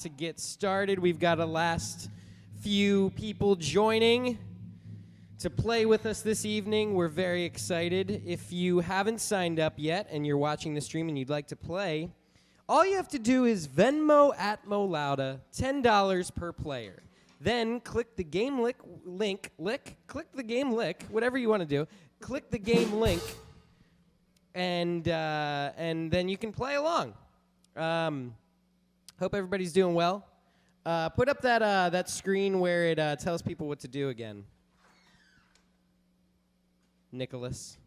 to get started. We've got a last few people joining to play with us this evening. We're very excited. If you haven't signed up yet and you're watching the stream and you'd like to play, all you have to do is Venmo at Lowda, $10 per player. Then click the game link, whatever you want to do. Click the game link, and then you can play along. Hope everybody's doing well. Put up that screen where it tells people what to do again. Nicholas.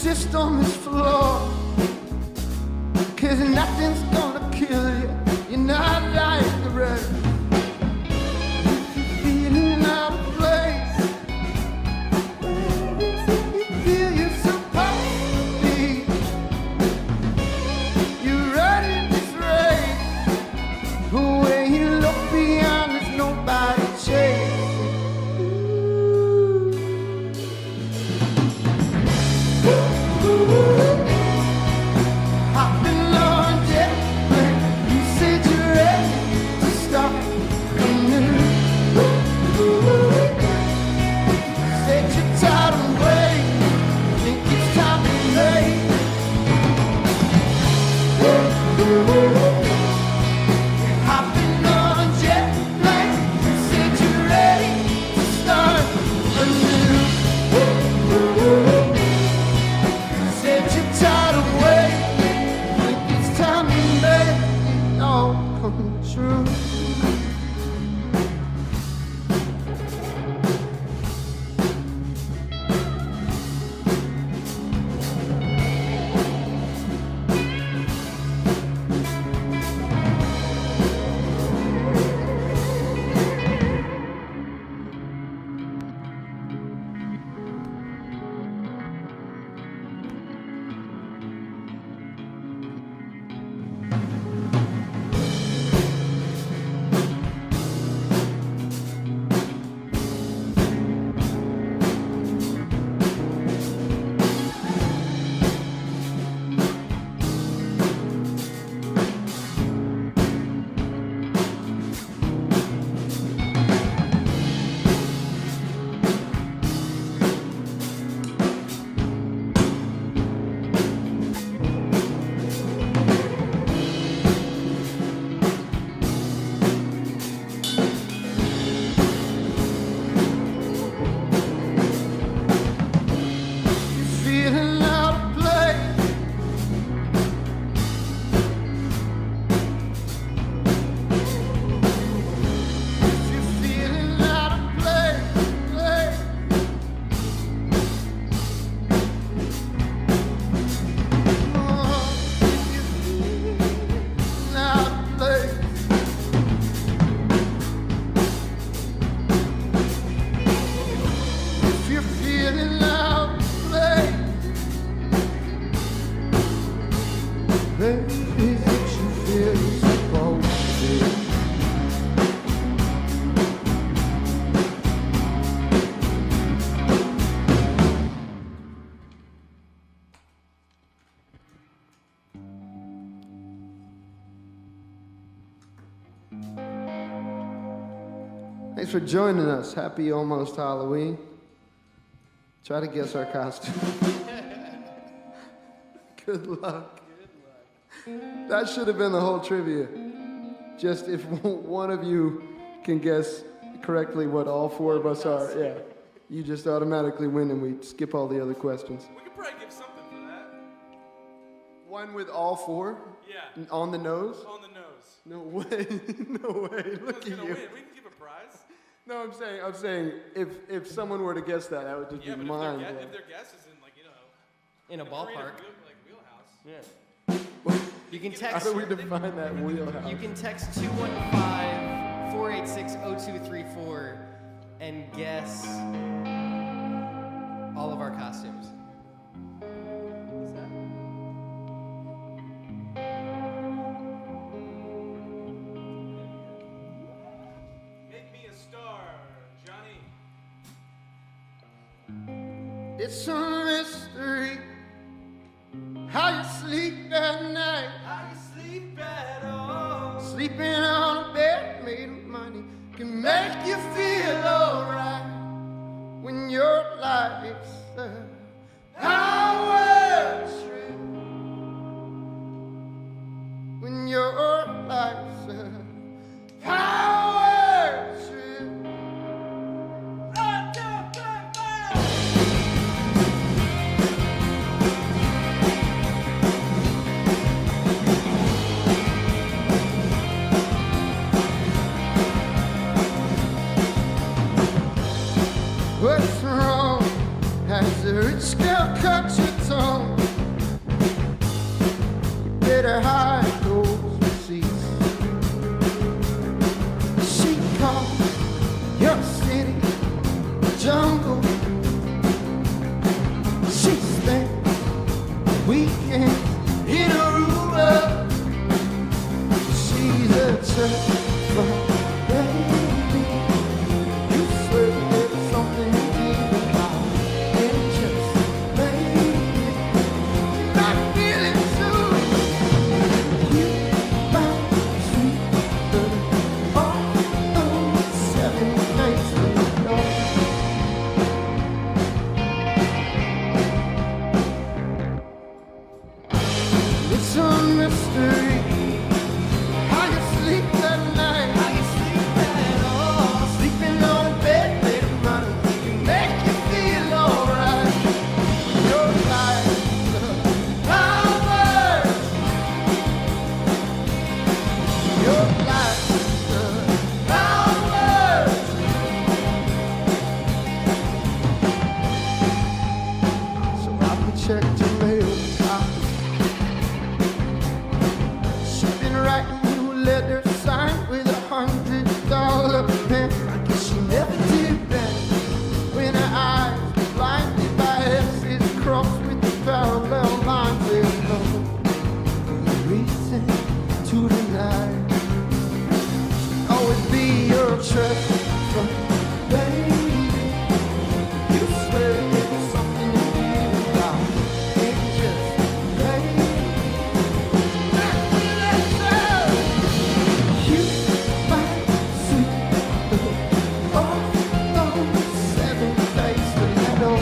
system is flawed, 'cause nothing's gonna kill you. You're not like the rest. If you're feeling out of place, you feel you're supposed to be. You're running this race. When you look beyond, there's nobody chasing. Hopping on jet plane, you said you're ready to start coming. Said you're tired of waiting, think it's time to make. Hopping on jet plane, you said you're ready to start anew. Said you're tired of waiting, think it's time to make it all come true. Feeling out of place. If you're feeling out of place, oh, if you're feeling out of place. If you're feeling out of place, baby, is it you feel you're supposed to be? Thanks for joining us. Happy almost Halloween. Try to guess our costume. Good luck. That should have been the whole trivia. Just if one of you can guess correctly what all four of us are, yeah, you just automatically win and we skip all the other questions. We could probably give something for that. One with all four? Yeah. On the nose? On the nose. No way. No way. Look at Who's gonna you. win? We can give a prize. No, I'm saying if someone were to guess that, that would just Yeah, be but mine. if their guess is in, like, you know, In a ballpark. wheelhouse. Yeah. You can How text. do we define that wheelhouse? You can text 215-486-0234 and guess all of our costumes. What's that? Make me a star, Johnny. It's a mystery how you sleep at night. How you sleep at all? Sleeping on a bed made of money can make you feel alright when your life's a power trip. When your life's a power trip. What's wrong? Has the rich girl cut your tongue. You better hide those receipts. She called your city jungle. She spent weekends in Aruba. She's a church baby. You swear there's something deep about angels, baby. Not feeling too. You found sweet love all those 7 nights ago. It's a mystery. How you sleep that night? How you sleep at all? Sleeping on a bed made of money can make you feel alright. Your life's a power. Your life's a power. So I can check your mail. She's been writing you letters signed with $100 pen. I guess she never did that. When her eyes were blinded by S's crossed with the parallel lines, there's no reason to deny. She'll always be your treasure, baby. You swear there's something to feel about angels, baby. You might see all those 7 days that I know.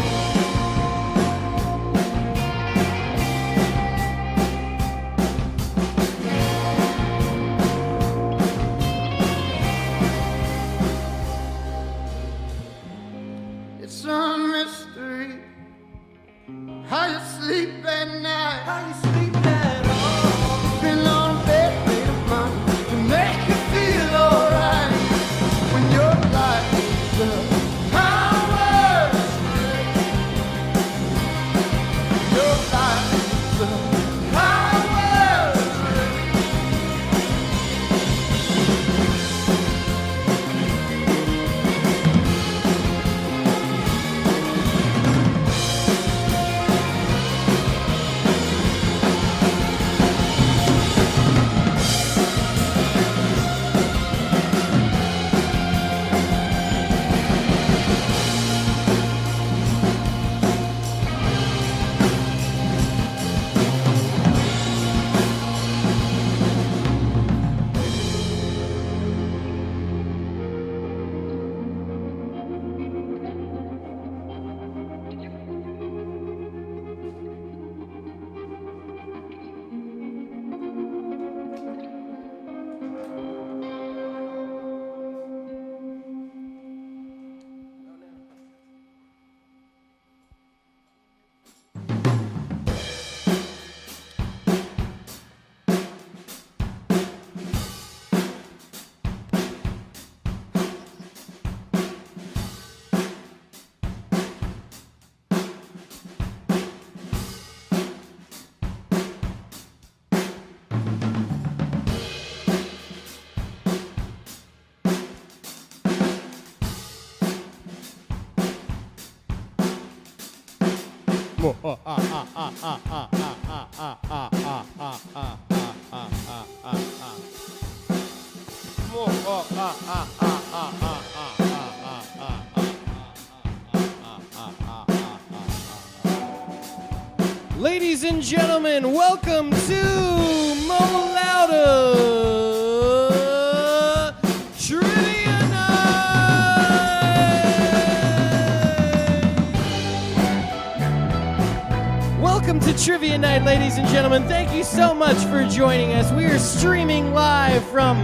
It's a mystery. How you sleep at night? How you sleep at all? Been on a bed made of money to make you feel alright. When your life is a power, your life is a power. Ladies and gentlemen, welcome to Lowda Trivia Night! Welcome to Trivia Night, ladies and gentlemen. Thank you so much for joining us. We are streaming live from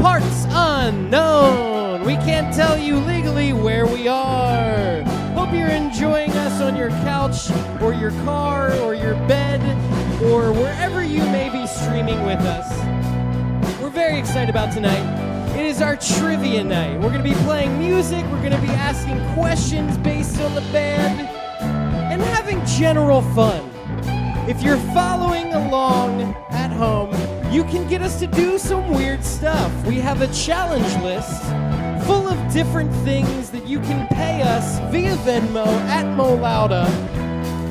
parts unknown. We can't tell you legally where we are. Hope you're enjoying us on your couch or your car or your bed or wherever you may be streaming with us. We're very excited about tonight. It is our trivia night. We're going to be playing music. We're going to be asking questions based on the band and having general fun. If you're following along at home, you can get us to do some weird stuff. We have a challenge list full of different things that you can pay us via Venmo at Lowda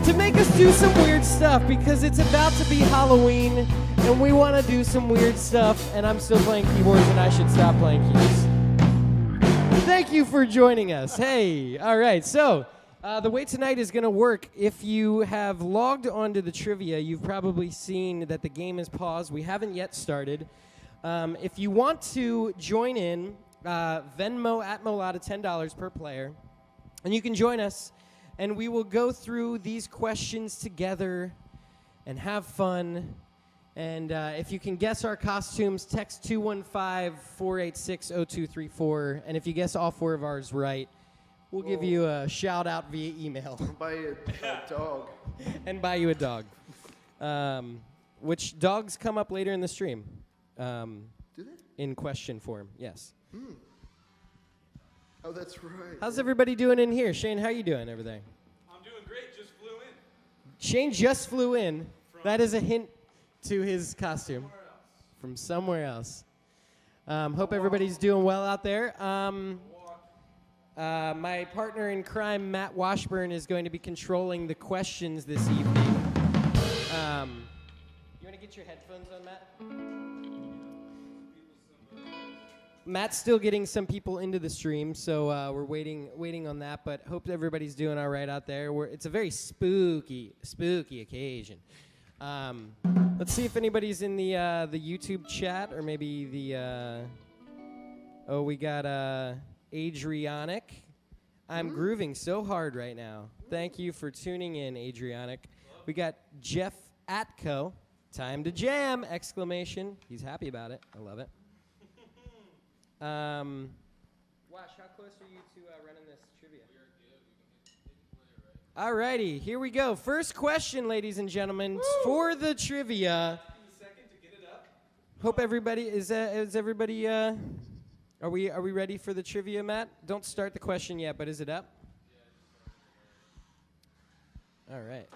to make us do some weird stuff because it's about to be Halloween and we want to do some weird stuff, and I'm still playing keyboards and I should stop playing keys. Thank you for joining us. Hey, all right, so the way tonight is going to work, if you have logged onto the trivia, you've probably seen that the game is paused. We haven't yet started. If you want to join in, Venmo at Lowda, $10 per player, and you can join us, and we will go through these questions together and have fun. And if you can guess our costumes, text 215-486-0234. And if you guess all four of ours right, we'll give you a shout out via email. Buy a dog. And buy you a dog. Which dogs come up later in the stream. Do they? In question form, yes. Oh, that's right. How's everybody doing in here? Shane, how you doing over there? I'm doing great. Just flew in. Shane just flew in. That is a hint to his costume. From somewhere else. Hope everybody's doing well out there. My partner in crime, Matt Washburn, is going to be controlling the questions this evening. You want to get your headphones on, Matt? Matt's still getting some people into the stream, so we're waiting on that. But hope everybody's doing all right out there. It's a very spooky occasion. Let's see if anybody's in the YouTube chat or maybe the. We got Adrianic. I'm grooving so hard right now. Thank you for tuning in, Adrianic. We got Jeff Atco. Time to jam! Exclamation. He's happy about it. I love it. Wash, how close are you to running this trivia? We are good. Alrighty, here we go. First question, ladies and gentlemen, for the trivia. Hope everybody is everybody. Are we ready for the trivia, Matt? Don't start the question yet, but is it up? All right.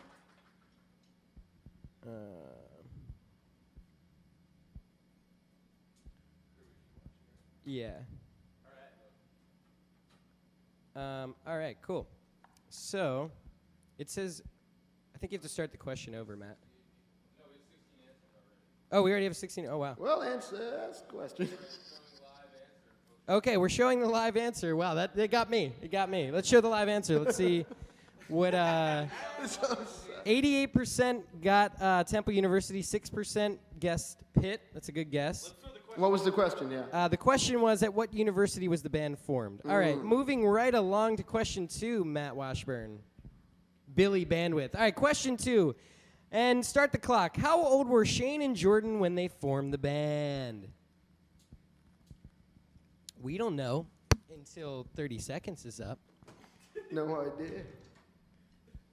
Yeah. All right, cool. So, it says, I think you have to start the question over, Matt. No, we have 16 answers already. Oh, we already have 16. Oh, wow. Well, ask the question. Okay, we're showing the live answer. Wow, it got me. It got me. Let's show the live answer. Let's see what 88% got Temple University, 6% guessed Pitt. That's a good guess. What was the question? Yeah. The question was, at what university was the band formed? All right, moving right along to question 2, Matt Washburn. Billy Bandwidth. All right, question 2. And start the clock. How old were Shane and Jordan when they formed the band? We don't know until 30 seconds is up. No idea.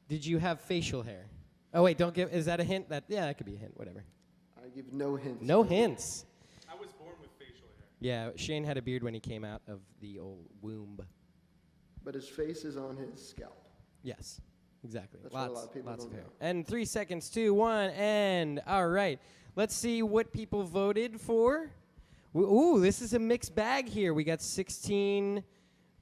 Did you have facial hair? Oh, wait, don't give. Is that a hint? That could be a hint, whatever. I give no hints. No hints. I was born with facial hair. Yeah, Shane had a beard when he came out of the old womb. But his face is on his scalp. Yes, exactly. That's what a lot of people don't hair. know. And 3 seconds, 2, 1, and all right. Let's see what people voted for. Ooh, this is a mixed bag here. We got 16,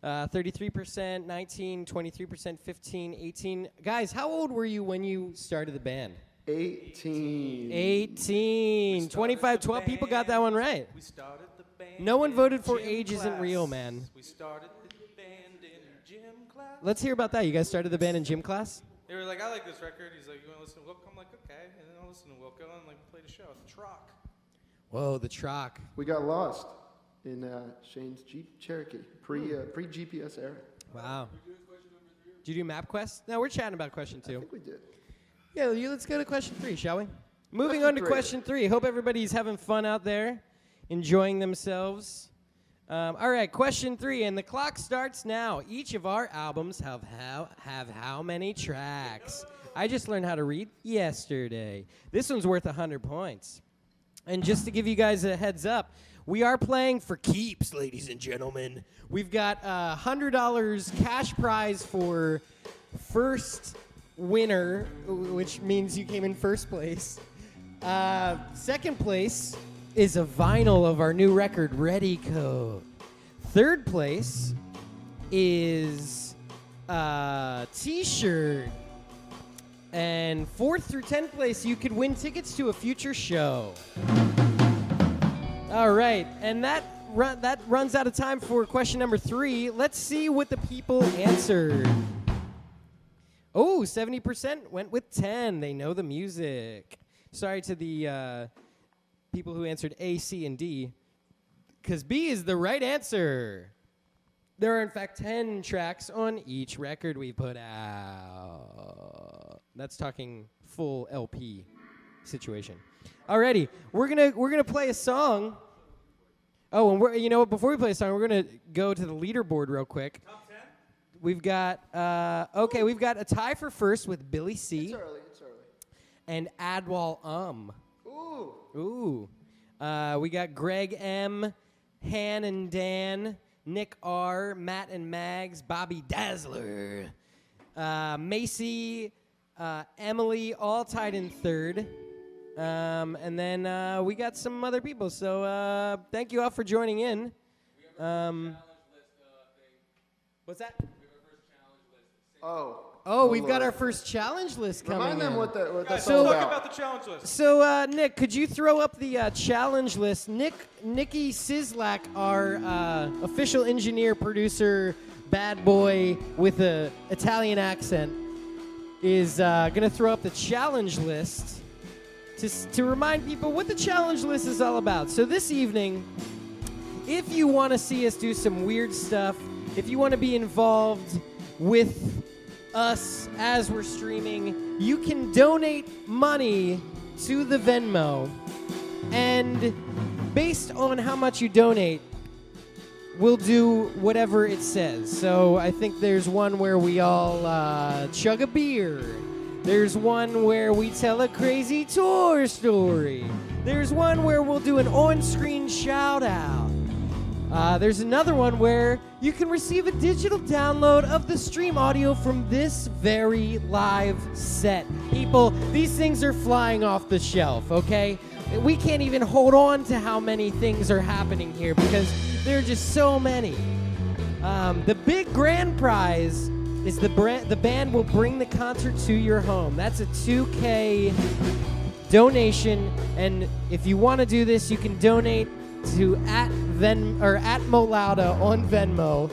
33%, 19, 23%, 15, 18. Guys, how old were you when you started the band? 18. 18. 25, 12 people got that one right. We started the band. No one voted for gym age isn't class. real, man. We started the band in gym class. Let's hear about that. You guys started the band in gym class? They were like, I like this record. He's like, you want to listen to Wilco? I'm like, okay. And then I'll listen to Wilco and like played a show at the Troc. Whoa, the Troc. We got lost in Shane's Jeep Cherokee, pre-GPS era. Wow. Did you do MapQuest? No, we're chatting about question 2. I think we did. Yeah, let's go to question 3, shall we? Moving on to question 3. Hope everybody's having fun out there, enjoying themselves. All right, question 3, and the clock starts now. Each of our albums have how many tracks? I just learned how to read yesterday. This one's worth 100 points. And just to give you guys a heads up, we are playing for keeps, ladies and gentlemen. We've got $100 cash prize for first winner, which means you came in first place. Second place is a vinyl of our new record, Ready Code. Third place is a t-shirt. And 4th through 10th place, you could win tickets to a future show. All right, and that runs out of time for question number 3. Let's see what the people answered. Oh, 70% went with 10. They know the music. Sorry to the people who answered A, C, and D, because B is the right answer. There are, in fact, 10 tracks on each record we put out. That's talking full LP situation. Alrighty, we're gonna play a song. Oh, and before we play a song, we're gonna go to the leaderboard real quick. Top 10? We've got we've got a tie for first with Billy C. It's early. And Adwal Ooh. We got Greg M, Han and Dan, Nick R, Matt and Mags, Bobby Dazzler, Macy, Emily, all tied in third. And then we got some other people. So thank you all for joining in. What's that? We've got our first challenge list coming Remind them in. what that's So all talk about. about the challenge list. So, Nick, could you throw up the challenge list? Nikki Sislak, our official engineer, producer, bad boy with a Italian accent, is going to throw up the challenge list to remind people what the challenge list is all about. So this evening, if you want to see us do some weird stuff, if you want to be involved with us as we're streaming, you can donate money to the Venmo, and based on how much you donate, we'll do whatever it says. So I think there's one where we all chug a beer. There's one where we tell a crazy tour story. There's one where we'll do an on-screen shout-out. There's another one where you can receive a digital download of the stream audio from this very live set. People, these things are flying off the shelf, okay? We can't even hold on to how many things are happening here because there are just so many. The big grand prize is the band will bring the concert to your home. That's a $2K donation, and if you want to do this, you can donate to at Mo Lowda on Venmo.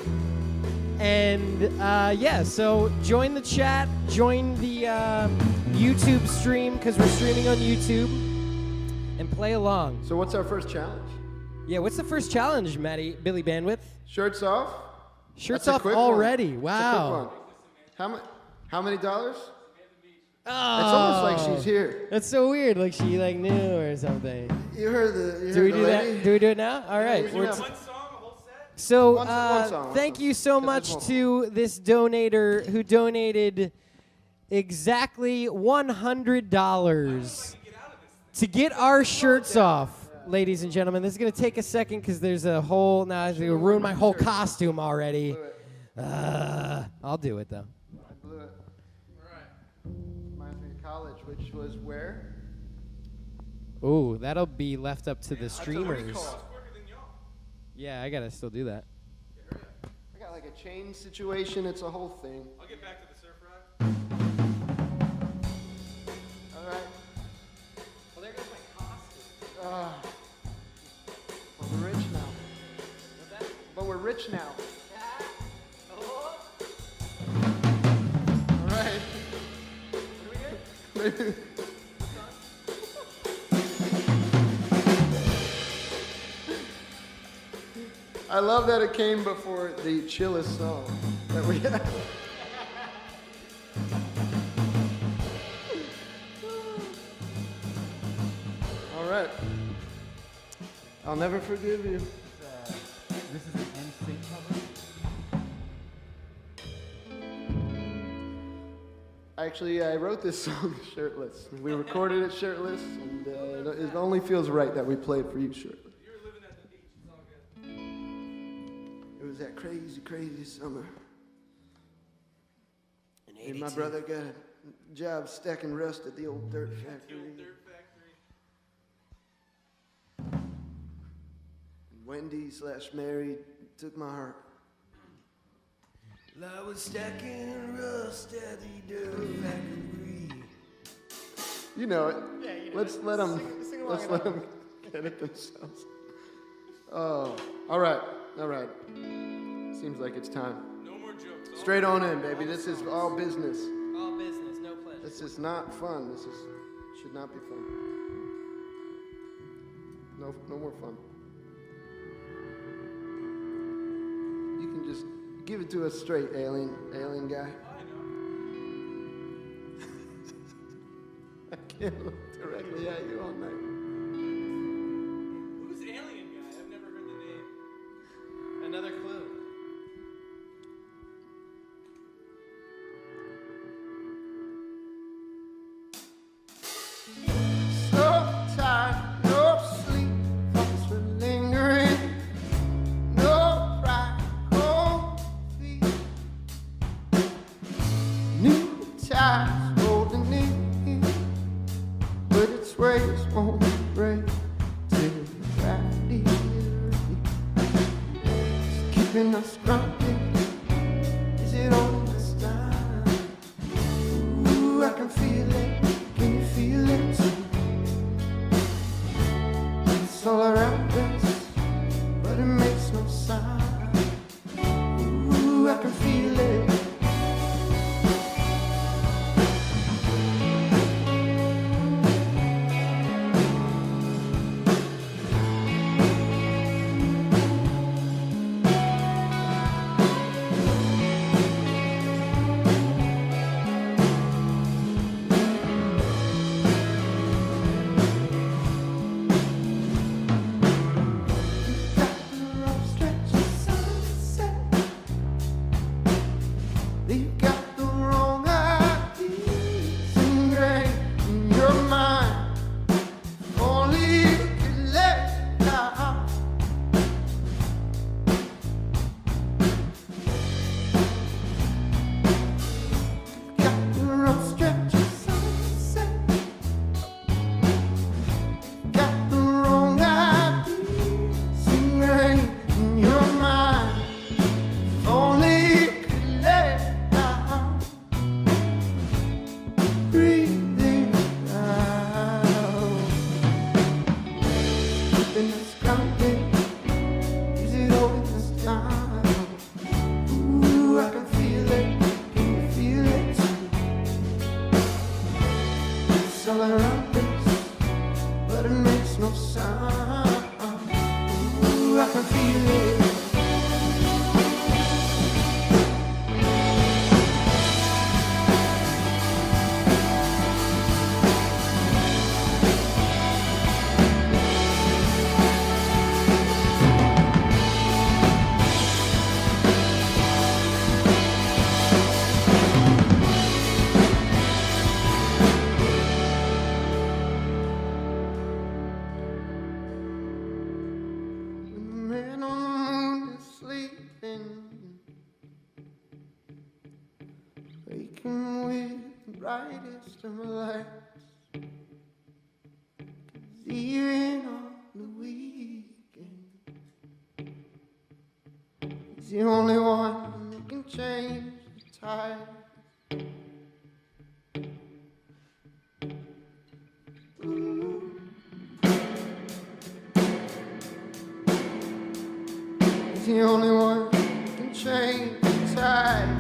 And so join the chat, join the YouTube stream because we're streaming on YouTube, and play along. So what's our first challenge? Yeah, what's the first challenge, Billy Bandwidth? Shirts off? Shirts That's a off quick already. one. Wow. That's a quick one. How many dollars? Oh, It's almost like she's here. That's so weird. Like she knew or something. You heard the Do we do lady? that? Do we do it now? All right. Yeah, We're yeah. One song, a whole set? So One song. thank you so much to this donator who donated exactly $100 to get our shirts off, ladies and gentlemen. This is going to take a second because there's a whole... Now it's going to ruin my whole costume already. I'll do it, though. I blew it. All right. Reminds me of college, which was where? Ooh, that'll be left up to the That's a streamers. recall. Yeah, I got to still do that. I got like a chain situation. It's a whole thing. I'll get back to the surf ride. All right. Well, there goes my costume. But we're rich now. What's that? But we're rich now. Hello? All right. What do we get? I love that it came before the chillest song that we had. All right. I'll never forgive you. This is an NSYNC cover. Actually, I wrote this song shirtless. We recorded it shirtless, and it only feels right that we play it for you shirtless. You're living at the beach. It's all good. It was that crazy, crazy summer. And And my brother got a job stacking rust at the old dirt factory. And Wendy/Mary took my heart. I was stacking rust at the dirt factory. You know it. Yeah, you know let's it. let them. Sing along Let's at let home. them get it themselves. Oh, all right. Seems like it's time. No more jokes. Straight on in, baby. This is all business. All business, no pleasure. This is not fun. Should not be fun. No more fun. You can just give it to us straight, alien guy. I know. I can't look directly at you all night. Who's Alien Guy? I've never heard the name. Another clue. So tired, no sleep, thoughts were lingering. No bright, cold feet. New tides rolling in, but its waves won't break till Friday. It's keeping us grounded. Is it all this time? Ooh, I can feel it. Can you feel it too? It's all around us, but it makes no sound. Ooh, I can feel it. You've got the wrong ideas ingrained in your mind. Only you can let it out. You've got the rough stretch of sunset. You've got the wrong ideas ingrained in your mind. Only you can let it out. Breathing out. Keeping us grounded. Is it all this time? Ooh, I can feel it. Can you feel it too? It's all around us, but it makes no sound. Ooh, I can feel it. When the man on the moon is sleeping, wake him with the brightest of lights. 'Cause even on the weekend, he's the only one that can change the tide. Ooh. He's the only one that can change the tide.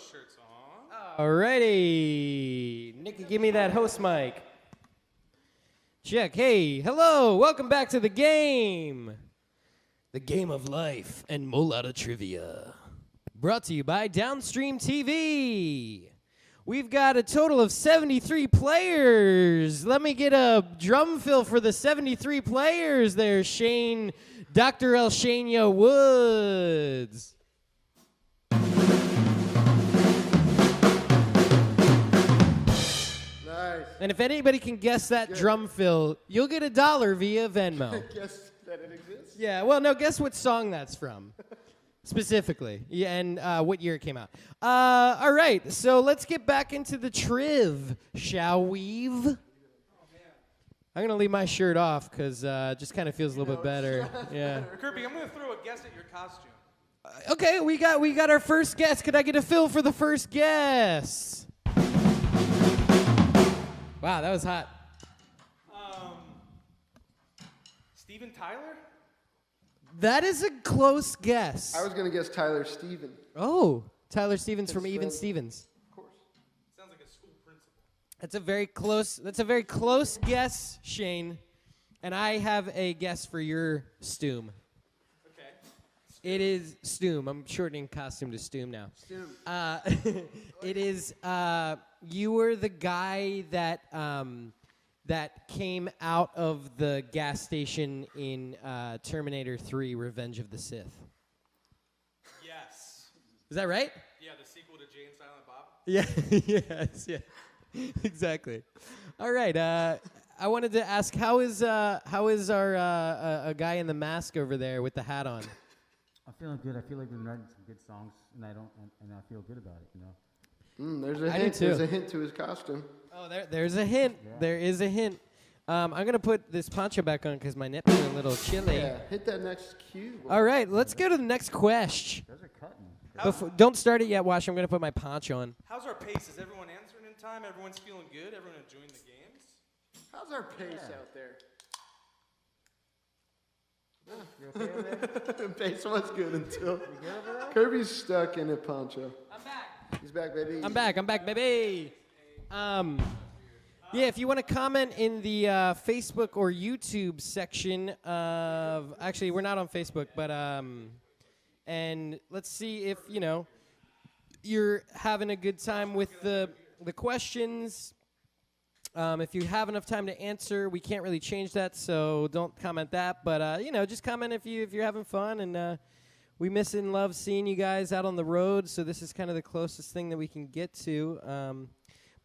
shirts on. Alrighty. Nikki, give me that host mic. Check. Hey, hello. Welcome back to the game. The game of life and Lowda Trivia. Brought to you by Downstream TV. We've got a total of 73 players. Let me get a drum fill for the 73 players there, Shane, Dr. Elshania Woods. Nice. And if anybody can guess that drum fill, you'll get $1 via Venmo. Guess that it exists? Yeah, well, no, guess what song that's from. Specifically, yeah, and what year it came out. All right, so let's get back into the triv, shall we? I'm going to leave my shirt off because it just kind of feels a little bit better. Yeah. Kirby, I'm going to throw a guess at your costume. Okay, we got our first guess. Could I get a fill for the first guess? Wow, that was hot. Steven Tyler? That is a close guess. I was going to guess Tyler Steven. Oh, Tyler Stevens from His Even friend. Stevens. Of course. Sounds like a school principal. That's a very close guess, Shane. And I have a guess for your Stoom. Okay. It is Stoom. I'm shortening costume to Stoom now. It is you were the guy that that came out of the gas station in Terminator 3: Revenge of the Sith. Yes. Is that right? Yeah, the sequel to Jay and Silent Bob. Yeah. Yes. Yeah. Exactly. All right. I wanted to ask, how is our a guy in the mask over there with the hat on? I'm feeling good. I feel like we've been writing some good songs, and I feel good about it. You know. There's a I do hint. too. There's a hint to his costume. Oh, there's a hint. Yeah. There is a hint. I'm going to put this poncho back on because my nips are a little chilly. Yeah, hit that next cue. All right, let's go to the next question. Those are cutting. Don't start it yet, Wash. I'm going to put my poncho on. How's our pace? Is everyone answering in time? Everyone's feeling good? Everyone enjoying the games? How's our pace out there? You okay over there? Pace was good until You good over there? Kirby's stuck in a poncho. I'm back. He's back, baby. I'm back, baby. Yeah, if you want to comment in the Facebook or YouTube section of, actually, we're not on Facebook, but and let's see if you're having a good time with the questions. If you have enough time to answer, we can't really change that, so don't comment that. But just comment if you're having fun. And we miss and love seeing you guys out on the road. So this is kind of the closest thing that we can get to.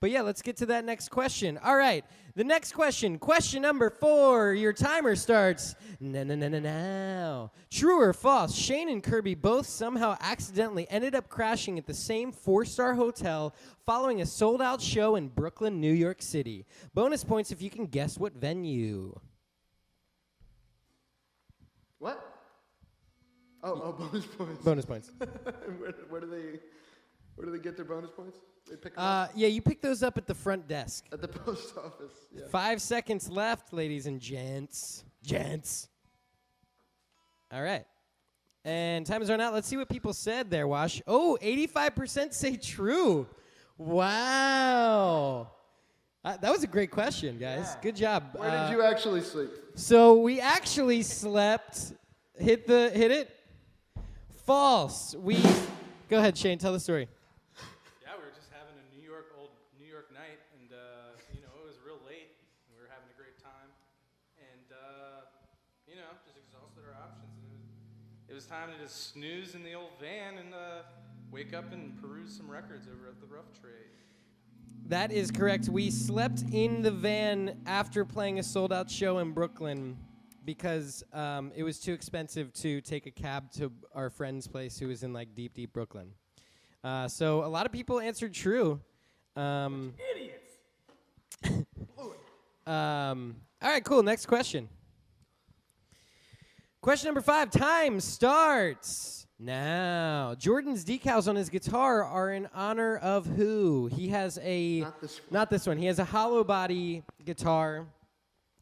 But yeah, let's get to that next question. All right, the next question, question number 4. Your timer starts now. True or false? Shane and Kirby both somehow accidentally ended up crashing at the same 4-star hotel following a sold-out show in Brooklyn, New York City. Bonus points if you can guess what venue. What? Oh, bonus points. Bonus points. where do they get their bonus points? They pick them up Yeah, you pick those up at the front desk. at the post office. Yeah. 5 seconds left, ladies and gents. All right. And time is run out. Let's see what people said there, Wash. Oh, 85% say true. Wow. That was a great question, guys. Yeah. Good job. Where did you actually sleep? So we actually slept. Hit it. False. Go ahead, Shane. Tell the story. Yeah, we were just having a New York night, and it was real late. And we were having a great time, and just exhausted our options. And it was time to just snooze in the old van and wake up and peruse some records over at the Rough Trade. That is correct. We slept in the van after playing a sold-out show in Brooklyn because it was too expensive to take a cab to our friend's place who was in deep, deep Brooklyn. So a lot of people answered true. Idiots! All right, cool. Next question. Question number 5. Time starts now. Jordan's decals on his guitar are in honor of who? He has not this one. He has a hollow body guitar,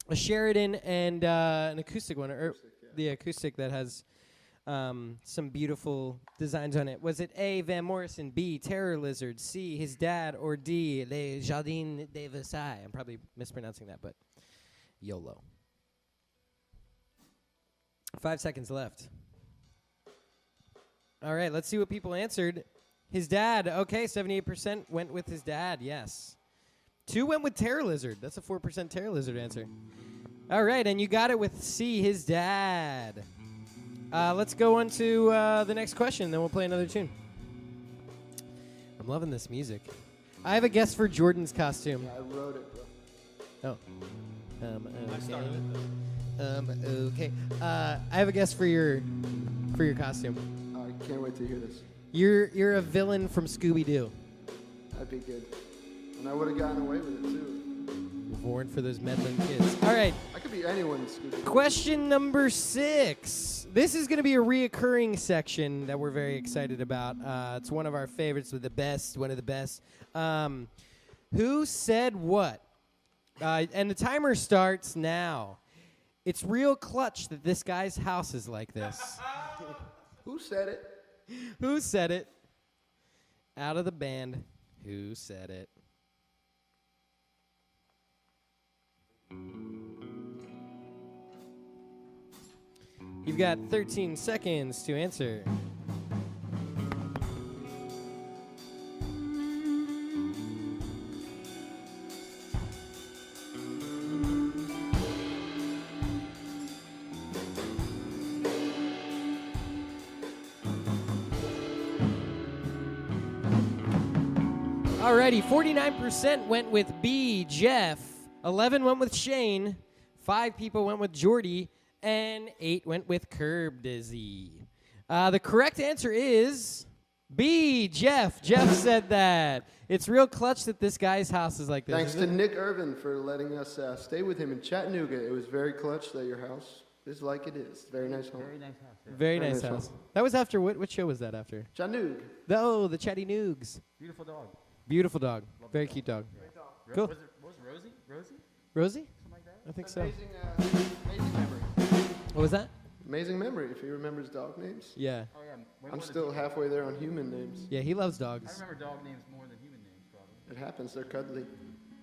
a Sheridan, and an acoustic one, the acoustic that has some beautiful designs on it. Was it A, Van Morrison, B, Terror Lizard, C, his dad, or D, Les Jardins de Versailles? I'm probably mispronouncing that, but YOLO. 5 seconds left. All right, let's see what people answered. His dad. Okay, 78% went with his dad, yes. 2 went with Terror Lizard. That's a 4% Terror Lizard answer. All right, and you got it with C, his dad. Let's go on to the next question, then we'll play another tune. I'm loving this music. I have a guess for Jordan's costume. Yeah, I wrote it, bro. Oh. I Okay. started it. Okay. I have a guess for your costume. I can't wait to hear this. You're a villain from Scooby-Doo. That'd be good. And I would have gotten away with it, too. Born for those meddling kids. All right. I could be anyone in Scooby. Question number 6. This is going to be a reoccurring section that we're very excited about. It's one of our favorites, one of the best. Who said what? And the timer starts now. It's real clutch that this guy's house is like this. Who said it? Who said it? Out of the band, who said it? You've got 13 seconds to answer. Alrighty, 49% went with B, Jeff. 11 went with Shane. 5 people went with Jordy. And 8 went with Curb Dizzy. The correct answer is B, Jeff. Jeff said that. It's real clutch that this guy's house is like this. Thanks to Nick Irvin for letting us stay with him in Chattanooga. It was very clutch that your house is like it is. Very nice home. Very nice house. Yeah. Very Very nice nice house. home. That was after what show was that after? Chattanooga. The Chatty Noogs. Beautiful dog. Beautiful dog. Very cute dog. Cool. Was it Rosie? Rosie? Rosie? Something like that? I think so. Amazing memory. What was that? Amazing memory if he remembers dog names. Yeah. Oh, yeah. Way I'm more still than halfway there on human names. Yeah, he loves I dogs. remember dog names more than human names, probably. It happens. They're cuddly.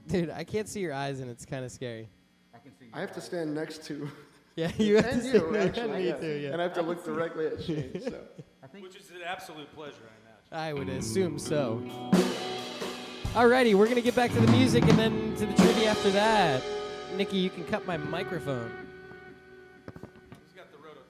Dude, I can't see your eyes and it's kind of scary. I can see. I have to stand next to Yeah, you have to and see you, me actually. Yeah. too, yeah. And I have to look directly at Shane. So. I think. Which is an absolute pleasure, I imagine. I would assume so. Alrighty, we're gonna get back to the music and then to the trivia after that. Nikki, you can cut my microphone. Who's got the rototons?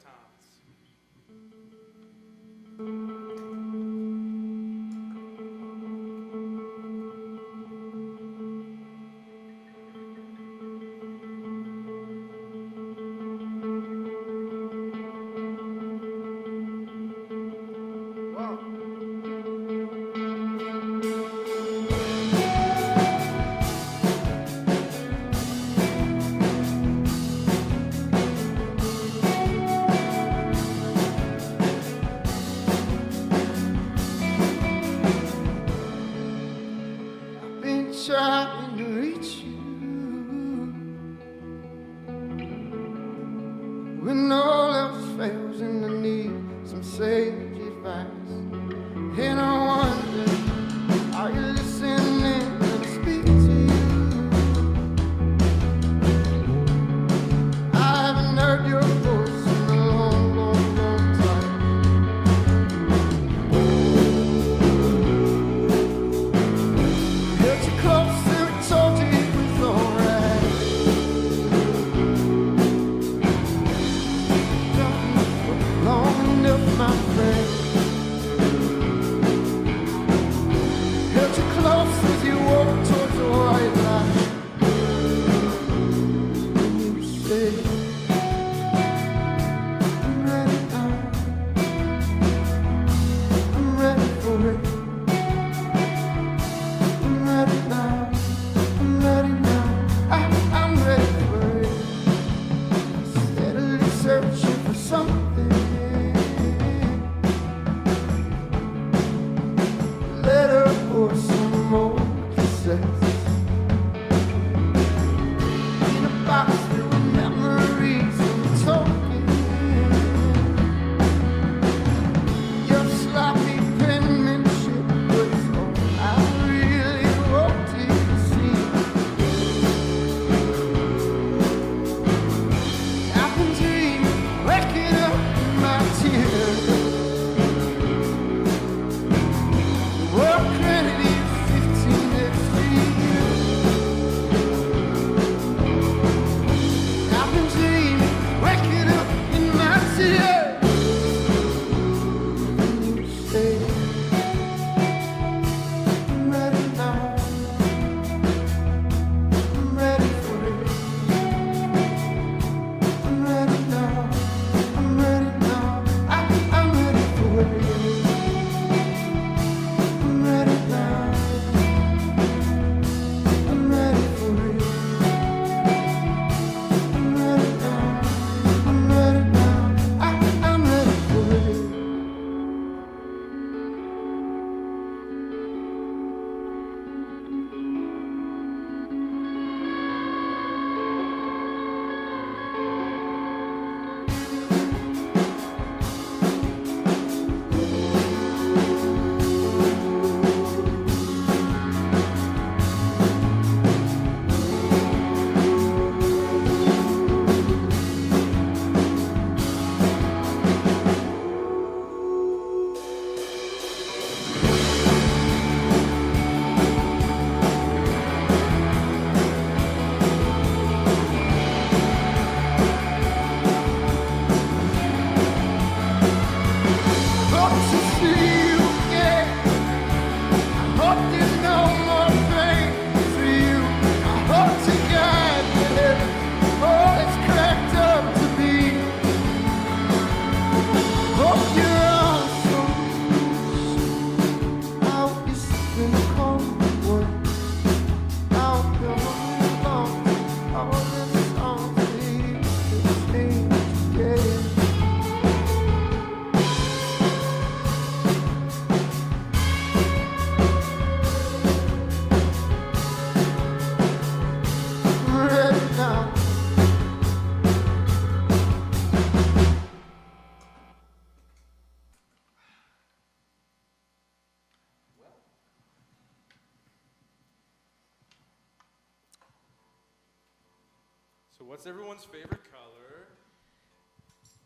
So what's everyone's favorite color?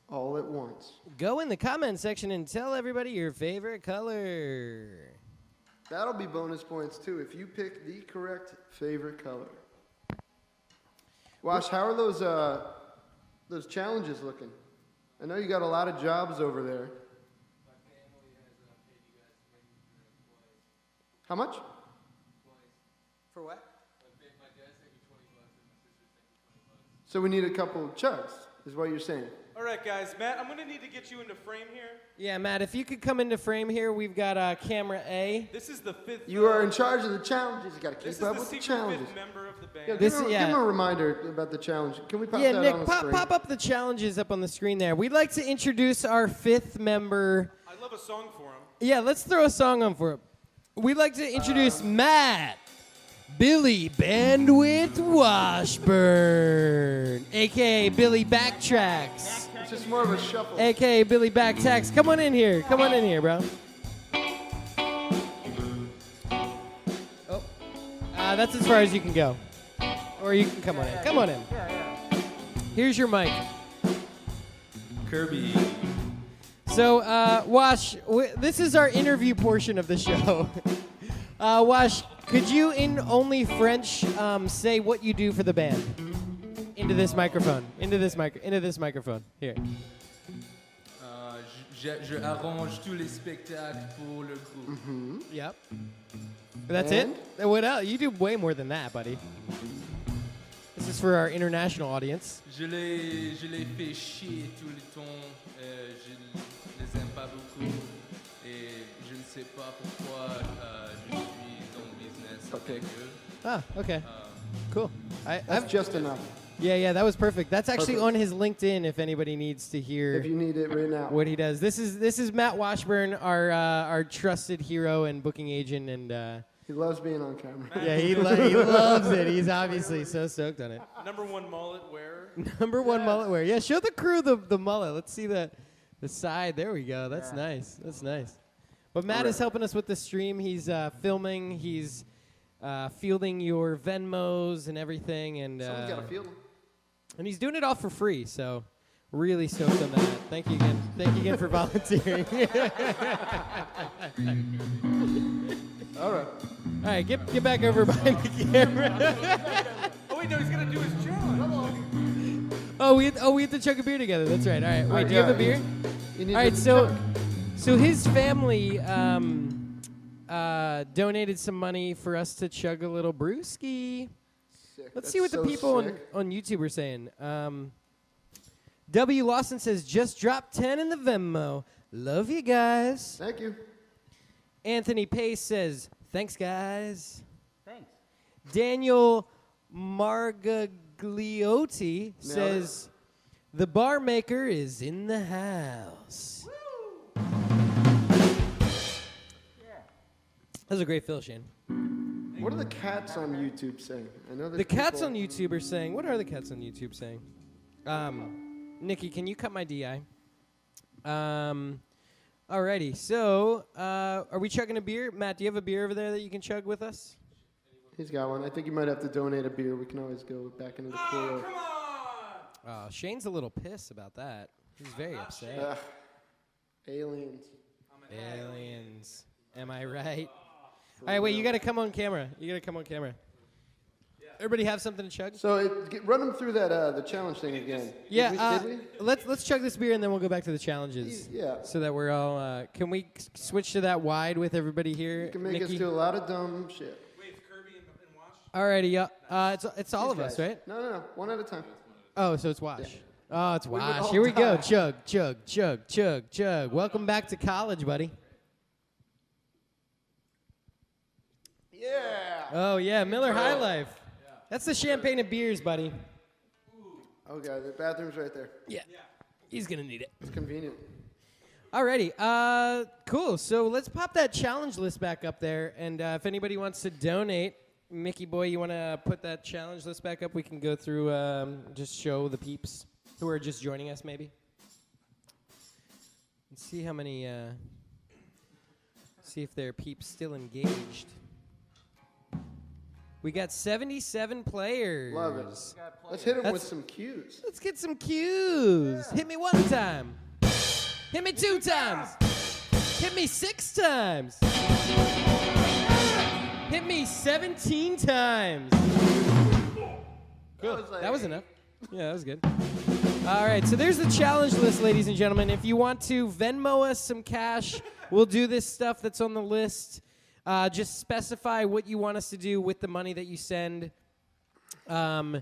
All at once. Go in the comment section and tell everybody your favorite color. That'll be bonus points too if you pick the correct favorite color. Wash, how are those challenges looking? I know you got a lot of jobs over there. My family has paid you guys to bring me twice. How much? For what? My dad sent me $20 and my sister sent me $20. So we need a couple chugs, is what you're saying. All right, guys. Matt, I'm gonna need to get you into frame here. Yeah, Matt, if you could come into frame here, we've got camera A. This is the fifth. You are in charge of the challenges. You got to This keep is up the with the secret challenges. fifth member of the band. Yeah, This- give him a reminder about the challenge. Can we pop Yeah, that Nick, on the pop, screen? pop up the challenges up on the screen there. We'd like to introduce our fifth member. I love a song for him. Yeah, let's throw a song on for him. We'd like to introduce Matt Billy Bandwidth Washburn, a.k.a. Billy Backtracks, It's just more of a shuffle. a.k.a. Billy Backtracks. Come on in here. Come on in here, bro. Oh, that's as far as you can go. Or you can come on in. Come on in. Here's your mic. Kirby. So, Wash, this is our interview portion of the show. Wash, could you, in only French, say what you do for the band? Into this microphone. Into this microphone. Here. Je arrange tous les spectacles pour le groupe. Yep. That's And? it? What else? You do way more than that, buddy. This is for our international audience. Je les fais chier tout le temps. Je les aime pas beaucoup. Et je ne sais pas pourquoi je suis dans le business avec eux. Ah, okay. Cool. That's just enough. Yeah, that was perfect. That's actually Perfect. on his LinkedIn if anybody needs to hear If you need it right now. what he does. This is Matt Washburn, our trusted hero and booking agent, and He loves being on camera. yeah, he loves it. He's obviously so stoked on it. Number one mullet wearer. Number one mullet wear. Yeah, show the crew the mullet. Let's see the side. There we go. That's nice. That's nice. But Matt is helping us with the stream. He's filming. He's fielding your Venmos and everything, and Someone's got to feel them. and he's doing it all for free. So really stoked on that. Thank you again. Thank you again for volunteering. All right. All right, get back over behind the camera. Oh wait, no, he's gonna do his challenge. Oh, we have to chug a beer together. That's right. All right. Wait, do you have a beer? You need All right. to So chug. his family donated some money for us to chug a little brewski. Sick. Let's That's see what the so people sick. on YouTube are saying. W. Lawson says, just dropped 10 in the Venmo. Love you guys. Thank you. Anthony Pace says, thanks, guys. Thanks. Daniel Margagliotti says, the bar maker is in the house. That was a great fill, Shane. What are the cats on YouTube saying? I know The cats on YouTube are saying, what are the cats on YouTube saying? Nikki, can you cut my DI? Alrighty, so are we chugging a beer? Matt, do you have a beer over there that you can chug with us? He's got one. I think you might have to donate a beer. We can always go back into the cooler. Come on! Shane's a little pissed about that. He's very upset. Ugh. Aliens. Aliens. Am I right? All right, wait, you got to come on camera. Everybody have something to chug? So run them through that the challenge thing again. Yeah, Did we? let's chug this beer and then we'll go back to the challenges. Yeah. So that we're all. Can we switch to that wide with everybody here? You can make Nikki? us do a lot of dumb shit. Wait, Kirby and Wash. Alrighty, yeah. It's all of These us, guys. right? No. One at a time. Oh, so it's Wash. Yeah. Oh, it's We would Wash. all Here we go. die. Chug, chug, chug, chug, chug. Welcome back to college, buddy. Yeah. Oh yeah, Miller High Life. That's the champagne and beers, buddy. Okay, the bathroom's right there. Yeah. He's gonna need it. It's convenient. Alrighty, cool. So let's pop that challenge list back up there, and if anybody wants to donate, Mickey boy, you want to put that challenge list back up? We can go through, just show the peeps who are just joining us, maybe. Let's see how many. See if there are peeps still engaged. We got 77 players. Love it. Let's hit him with That's- some cues. Let's get some cues. Hit me 1 time. Hit me 2 times. Hit me 6 times. Hit me 17 times. Cool. That was enough. Yeah, that was good. All right, so there's the challenge list, ladies and gentlemen. If you want to Venmo us some cash, we'll do this stuff that's on the list. Just specify what you want us to do with the money that you send. I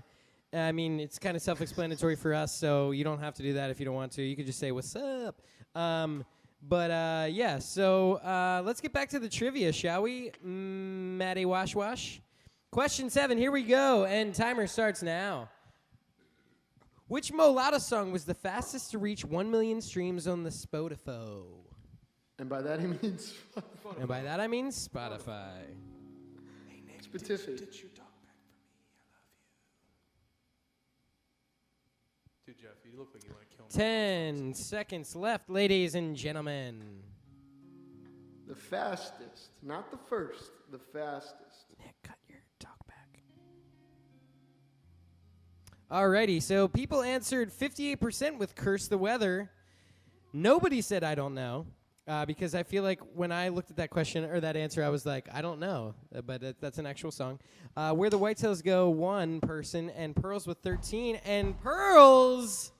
mean, it's kind of self-explanatory for us, so you don't have to do that if you don't want to. You can just say, what's up? Yeah, so let's get back to the trivia, shall we? Maddie Wash Wash. Question 7, here we go, and timer starts now. Which Lowda song was the fastest to reach 1 million streams on the Spotify? And by that he means And by that I mean Spotify. Spotify. Did you talk back for me? I love you. Dude, Jeff, you look like you want to kill me. 10 seconds left, ladies and gentlemen. The fastest, not the first, the fastest. Nick, cut your talk back. Alrighty, so people answered 58% with Curse the Weather. Nobody said I don't know. Because I feel like when I looked at that question or that answer, I was like, I don't know, but that's an actual song. Where the Whitetails Go, 1 person, and Pearls with 13. And Pearls,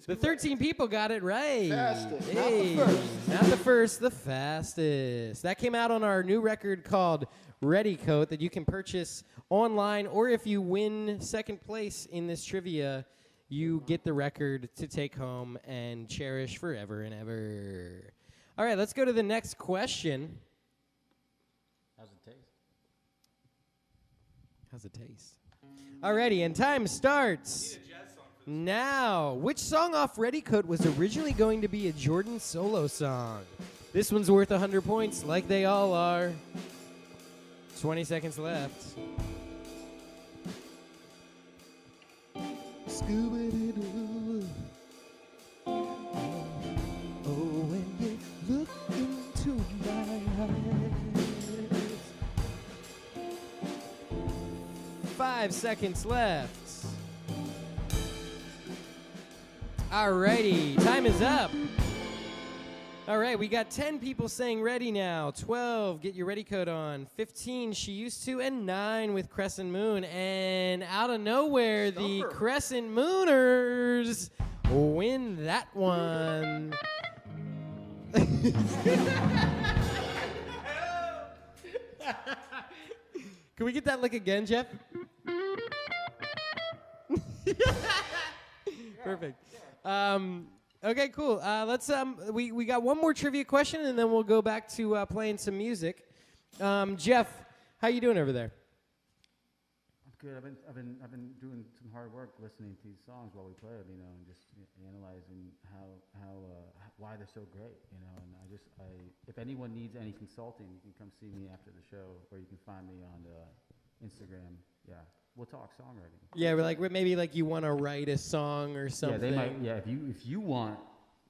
the 13 people got it right. Fastest, Hey, not the first. not the first, the fastest. That came out on our new record called Ready Coat that you can purchase online, or if you win second place in this trivia, you get the record to take home and cherish forever and ever. All right, let's go to the next question. How's it taste? How's it taste? Alrighty, and time starts now. Which song off Ready Coat was originally going to be a Jordan solo song? This one's worth 100 points, like they all are. 20 seconds left. Scooby-Doo. Oh, when you look into my eyes. 5 seconds left. Alrighty, time is up. All right, we got 10 people saying ready now. 12, get your ready coat on. 15, she used to, and 9 with Crescent Moon. And out of nowhere, the Crescent Mooners win that one. Can we get that lick again, Jeff? Perfect. Okay, cool. Let's we got one more trivia question, and then we'll go back to playing some music. Jeff, how you doing over there? I'm good. I've been doing some hard work listening to these songs while we play them, you know, and just analyzing why they're so great, you know. And if anyone needs any consulting, you can come see me after the show, or you can find me on Instagram. Yeah. We'll talk songwriting. Yeah, we're like maybe like you want to write a song or something. Yeah, they might. Yeah, if you want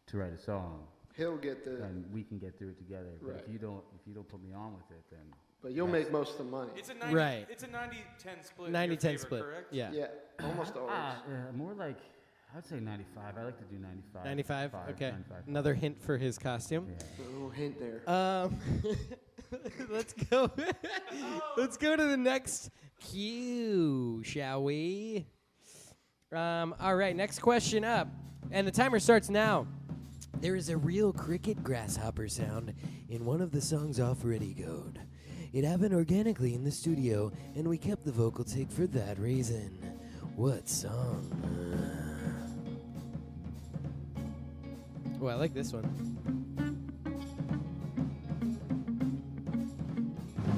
to write a song, He'll get the. then we can get through it together. Right. But if you don't put me on with it, then But you'll make most of the money. It's a 90, Right. It's a 90-10 split. in 90-10 your favor, split. Correct? Yeah. Yeah, almost always. more like I'd say 95. I like to do 95. 95? Okay. 95. Another hint for his costume. Yeah. A little hint there. Let's go. Let's go to the next cue, shall we? All right, next question up. And the timer starts now. There is a real cricket grasshopper sound in one of the songs off Ready Code. It happened organically in the studio, and we kept the vocal take for that reason. What song? Oh, I like this one.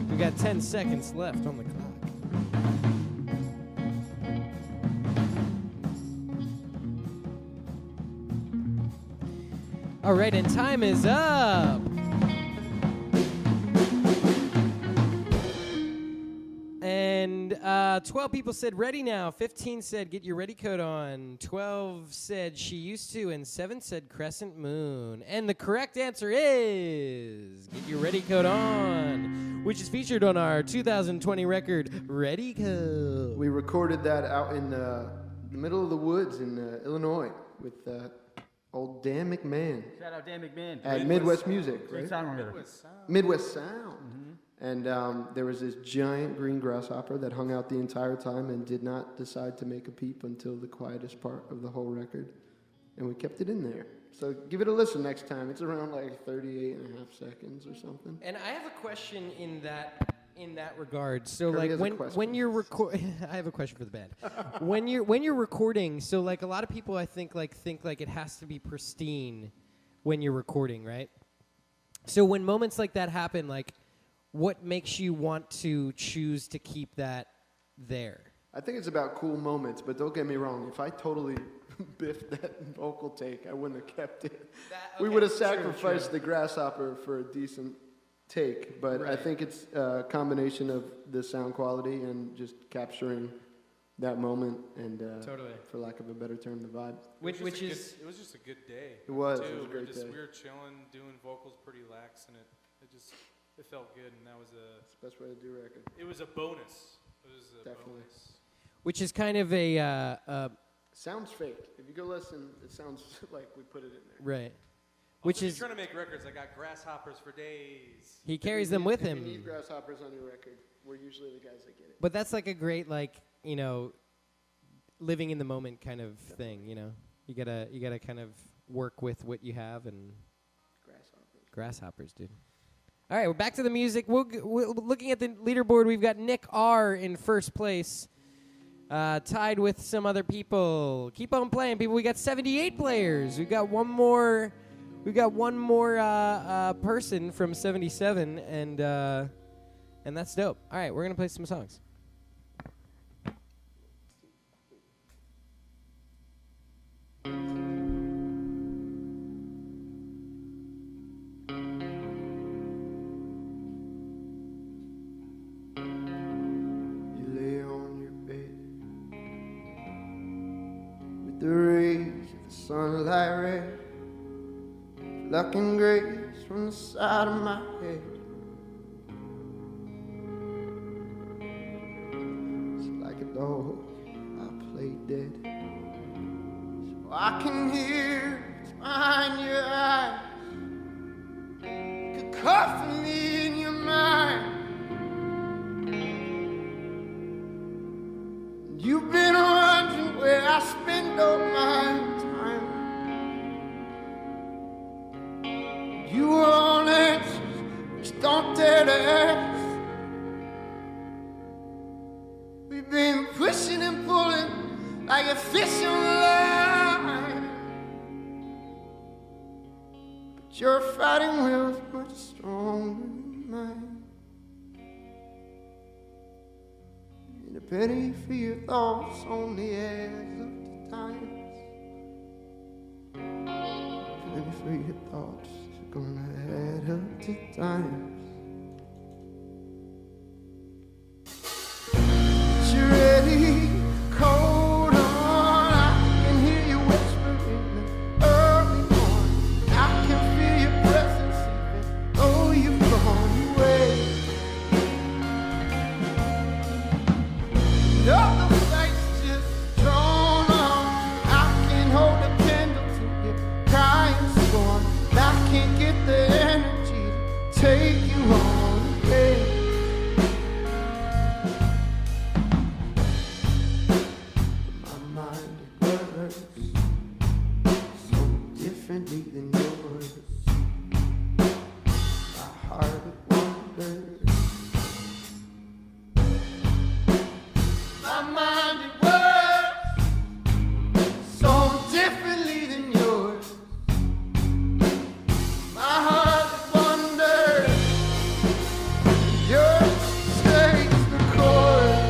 We got 10 seconds left on the clock. All right, and time is up. And 12 people said ready now. 15 said get your ready coat on. 12 said she used to. And 7 said crescent moon. And the correct answer is get your ready coat on, which is featured on our 2020 record, Ready Coat. We recorded that out in the middle of the woods in Illinois with old Dan McMahon. Shout out Dan McMahon. At Midwest Music, Great right? sound writer. Midwest Sound. And there was this giant green grasshopper that hung out the entire time and did not decide to make a peep until the quietest part of the whole record. And we kept it in there. So give it a listen next time. It's around like 38 and a half seconds or something. And I have a question in that regard. So Kirby like has a question. when you're I have a question for the band. when you're recording, so like a lot of people I think like it has to be pristine when you're recording, right? So when moments like that happen, like what makes you want to choose to keep that there? I think it's about cool moments, but don't get me wrong. If I totally biffed that vocal take, I wouldn't have kept it. We would have sacrificed the grasshopper for a decent take, but I think it's a combination of the sound quality and just capturing that moment and, for lack of a better term, the vibe. It was just a good day. It was. Too. It was a great day. We were chilling, doing vocals pretty lax, and it felt good, and that was It's the best way to do a record. it was a bonus. It was a Definitely. bonus. Which is kind of a Sounds fake. If you go listen, it sounds like we put it in there. right. Which Also, is if you're trying to make records. I got grasshoppers for days. he carries them with If him. you need grasshoppers on your record, we're usually the guys that get it. But that's like a great living in the moment kind of thing, you know. You gotta kind of work with what you have and grasshoppers, dude. All right, we're back to the music. We're looking at the leaderboard. We've got Nick R in first place, tied with some other people. Keep on playing, people. We got 78 players. We got one more. We got one more person from 77, and that's dope. All right, we're gonna play some songs. You lay on your bed with the rays of the sunlight red, plucking grace from the side of my head. It's like a dog I play dead, so I can hear it's behind your eyes. You could cover me in your mind. You've been wondering where I spend all my time. You want answers, just don't dare to ask. We've been pushing and pulling like a fish on the line. But your fighting will's much stronger than mine. And a penny for your thoughts only adds up to times. A penny for your thoughts is gonna add up to times. You're ready, cold on. I can hear you whispering in the early morning. I can feel your presence even though you've gone away. All the lights just drawn on. I can hold a candle to your crying scorn. I can't get the energy to take you on again. My mind it blurs so differently than yours. My heart it wanders. My mind it works so differently than yours. My heart it wanders. Yours stays the course.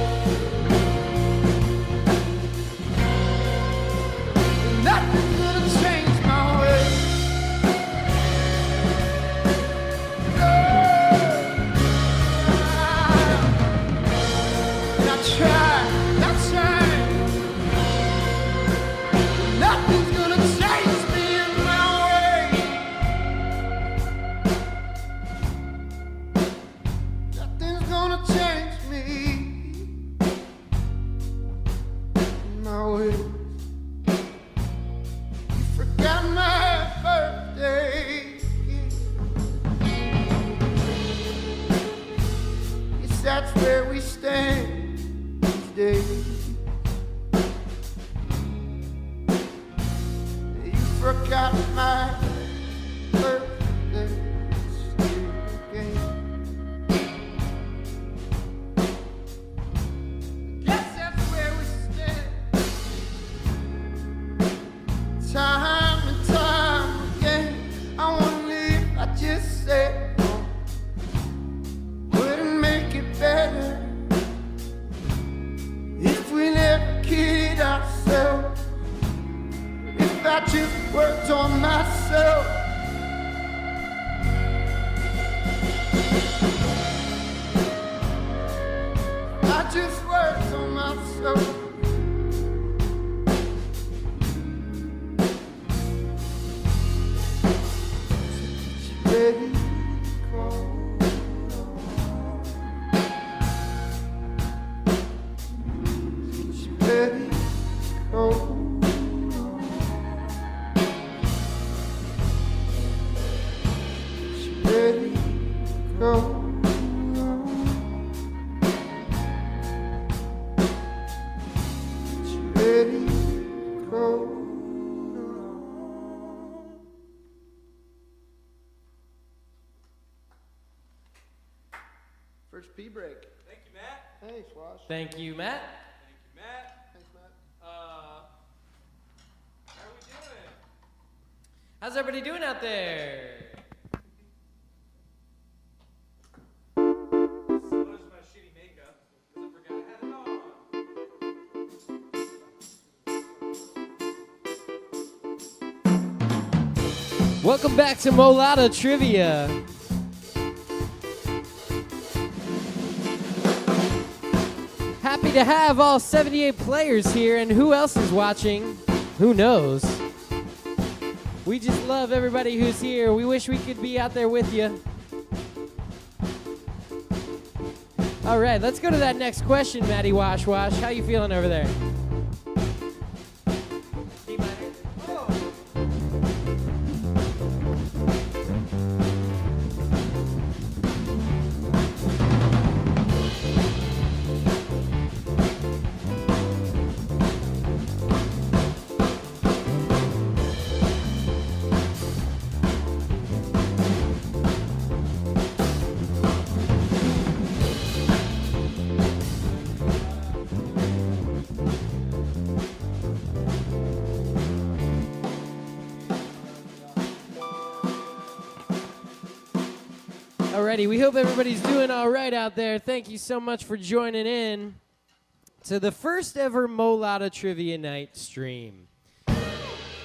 got my birthday still again. Guess that's where we stand. Time and time again. I wonder if I just said wouldn't make it better if we never kid ourselves. If I just worked on myself. I just worked on myself. Ready to go. Ready to go. Ready to go. Ready to go. First pee break. Thank you, Matt. Hey, Swash. Thank you, Matt. Thank you, Matt. Thanks, Matt. How are we doing? How's everybody doing out there? What is my shitty makeup? Because I forgot I had it on. Welcome back to Lowda Trivia. Happy to have all 78 players here, and who else is watching? Who knows? We just love everybody who's here. We wish we could be out there with you. All right, let's go to that next question, Matty Wash Wash. How you feeling over there? Alrighty, we hope everybody's doing all right out there. Thank you so much for joining in to the first ever Lowda Trivia Night stream.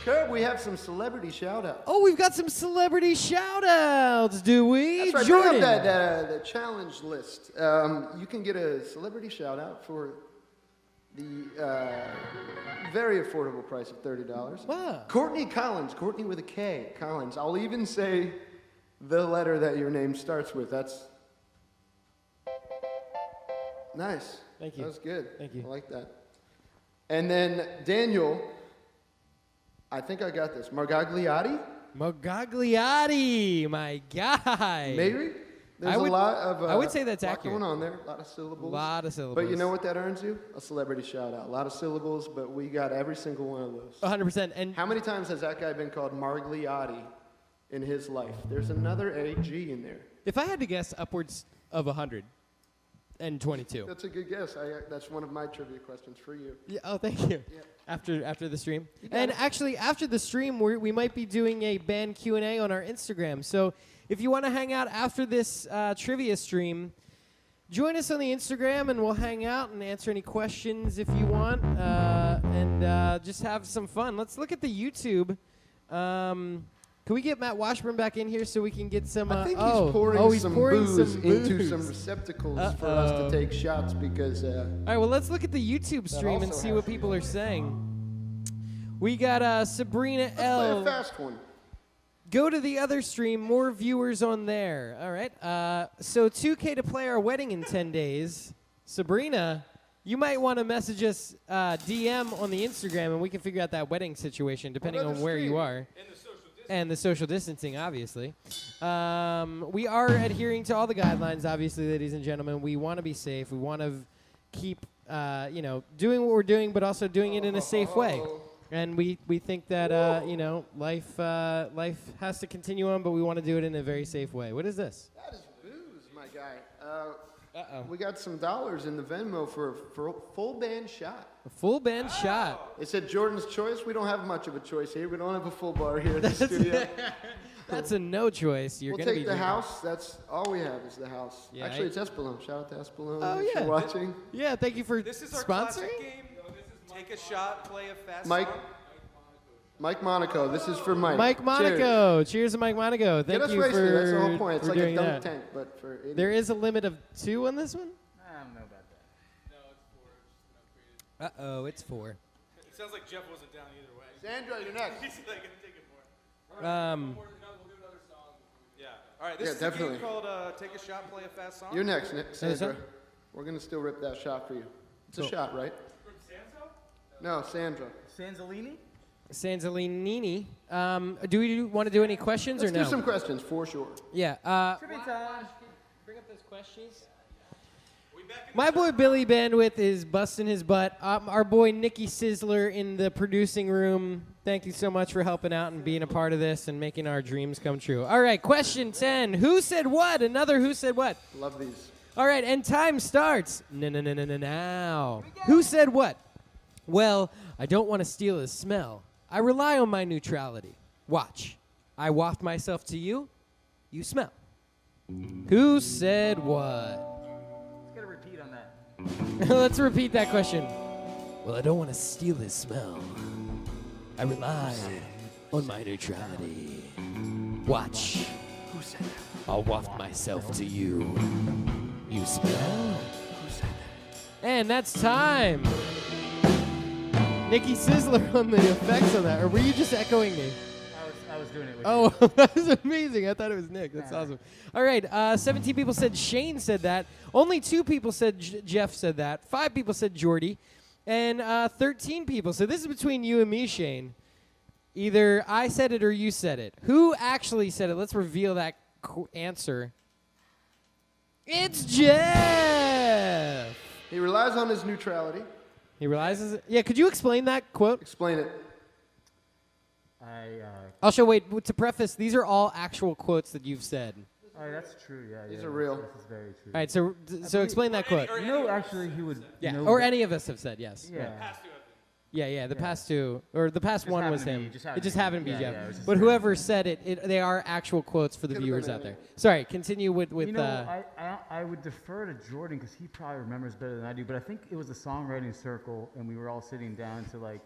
Kurt, we have some celebrity shout-outs. Oh, we've got some celebrity shout-outs, do we? That's right. Jordan. Bring up that challenge list. You can get a celebrity shout-out for the very affordable price of $30. Wow. Courtney Collins. Courtney with a K. Collins. I'll even say the letter that your name starts with. That's nice. Thank you. That was good. Thank you. I like that. And then Daniel, I think I got this. Margagliati? Margagliati, my guy. Maybe? There's I would- a lot of I would say that's lot accurate. going on there. A lot of syllables. Lot of syllables. But you know what that earns you? A celebrity shout out. A lot of syllables, but we got every single one of those. 100%. And How many times has that guy been called Margagliati in his life? There's another AG in there. if I had to guess, upwards of 122. That's a good guess. That's one of my trivia questions for you. Yeah, oh, thank you. Yeah. After the stream. You got And it. actually, after the stream, we might be doing a band Q&A on our Instagram. So if you want to hang out after this trivia stream, join us on the Instagram, and we'll hang out and answer any questions if you want, and just have some fun. Let's look at the YouTube. Can we get Matt Washburn back in here so we can get some? I think he's pouring some booze into booze. some receptacles for us to take shots because. All right, well, let's look at the YouTube stream and also see has what to people go are saying. We got Sabrina Let's play L. a fast one. Go to the other stream, more viewers on there. All right. So 2K to play our wedding in 10 days. Sabrina, you might want to message us DM on the Instagram, and we can figure out that wedding situation depending about on the where you stream? are. And the social distancing, obviously. We are adhering to all the guidelines, obviously, ladies and gentlemen. We want to be safe. We want to keep, doing what we're doing, but also doing it in a safe way. And we think that life has to continue on, but we want to do it in a very safe way. What is this? That is booze, my guy. Uh-oh. We got some dollars in the Venmo for a full band shot. A full band shot. It said Jordan's choice. We don't have much of a choice here. We don't have a full bar here at the studio. That's a no choice. You're We'll gonna take be the drinking. house. That's all we have is the house. Yeah, Actually, it's Espelon. Shout out to Espelon Oh, if yeah. you're watching. Yeah, thank you for This is our sponsoring. classic game. Take a shot, play a fast Mike, song. Mike Monaco. This is for Mike. Mike Monaco. Cheers to Mike Monaco. Thank Get us you wasted. for That's the whole point. It's for like a doing dunk that. tank, but for idiots. There is a limit of 2 on this one? I don't know about that. Uh-oh, it's 4. It sounds like Jeff wasn't down either way. Sandra, you're next. He's like, gonna take it more. Um, Yeah. All right. This Yeah, is a definitely. game called Take a Shot, Play a Fast Song. You're next, Sandra. sir? We're gonna still rip that shot for you. It's Cool. a shot, right? No, Sandra. Sanzolini? Sanzalinini. Do we want to do any questions Let's or no? do some questions for sure. Yeah. Trivia time. Bring up those questions. My boy Billy Bandwidth is busting his butt. Our boy Nikki Sizzler in the producing room. Thank you so much for helping out and being a part of this and making our dreams come true. All right, question 10. Who said what? Another who said what? Love these. All right, and time starts. Now. Who said what? Well, I don't want to steal his smell. I rely on my neutrality. Watch. I waft myself to you. You smell. Who said what? Let's get a repeat on that. Let's repeat that question. Well, I don't want to steal his smell. I rely on my neutrality. Watch. Who said that? I'll waft myself to you. You smell? Who said that? And that's time. Nikki Sizzler on the effects on that. Or were you just echoing me? I was doing it with Oh, that was amazing. I thought it was Nick. That's awesome. All right. 17 people said Shane said that. Only 2 people said Jeff said that. 5 people said Jordy. And 13 people. So this is between you and me, Shane. Either I said it or you said it. Who actually said it? Let's reveal that answer. It's Jeff. He relies on his neutrality. He realizes it. Yeah, could you explain that quote? Explain it. Also, wait, to preface, these are all actual quotes that you've said. Oh, that's true. Yeah, These yeah, are real. This is very true. All right, so explain that quote. You know, actually, he would. Yeah, know or that- any of us have said yes. Yeah. Yeah, the past 2, or the past Just one was happened to him. be- just It happened just to be. happened to be Yeah, Jeff. yeah, it was just But very- whoever said it, they are actual quotes for the Could've viewers been out there. anything. Sorry, continue with You know, I would defer to Jordan because he probably remembers better than I do. But I think it was a songwriting circle, and we were all sitting down to like,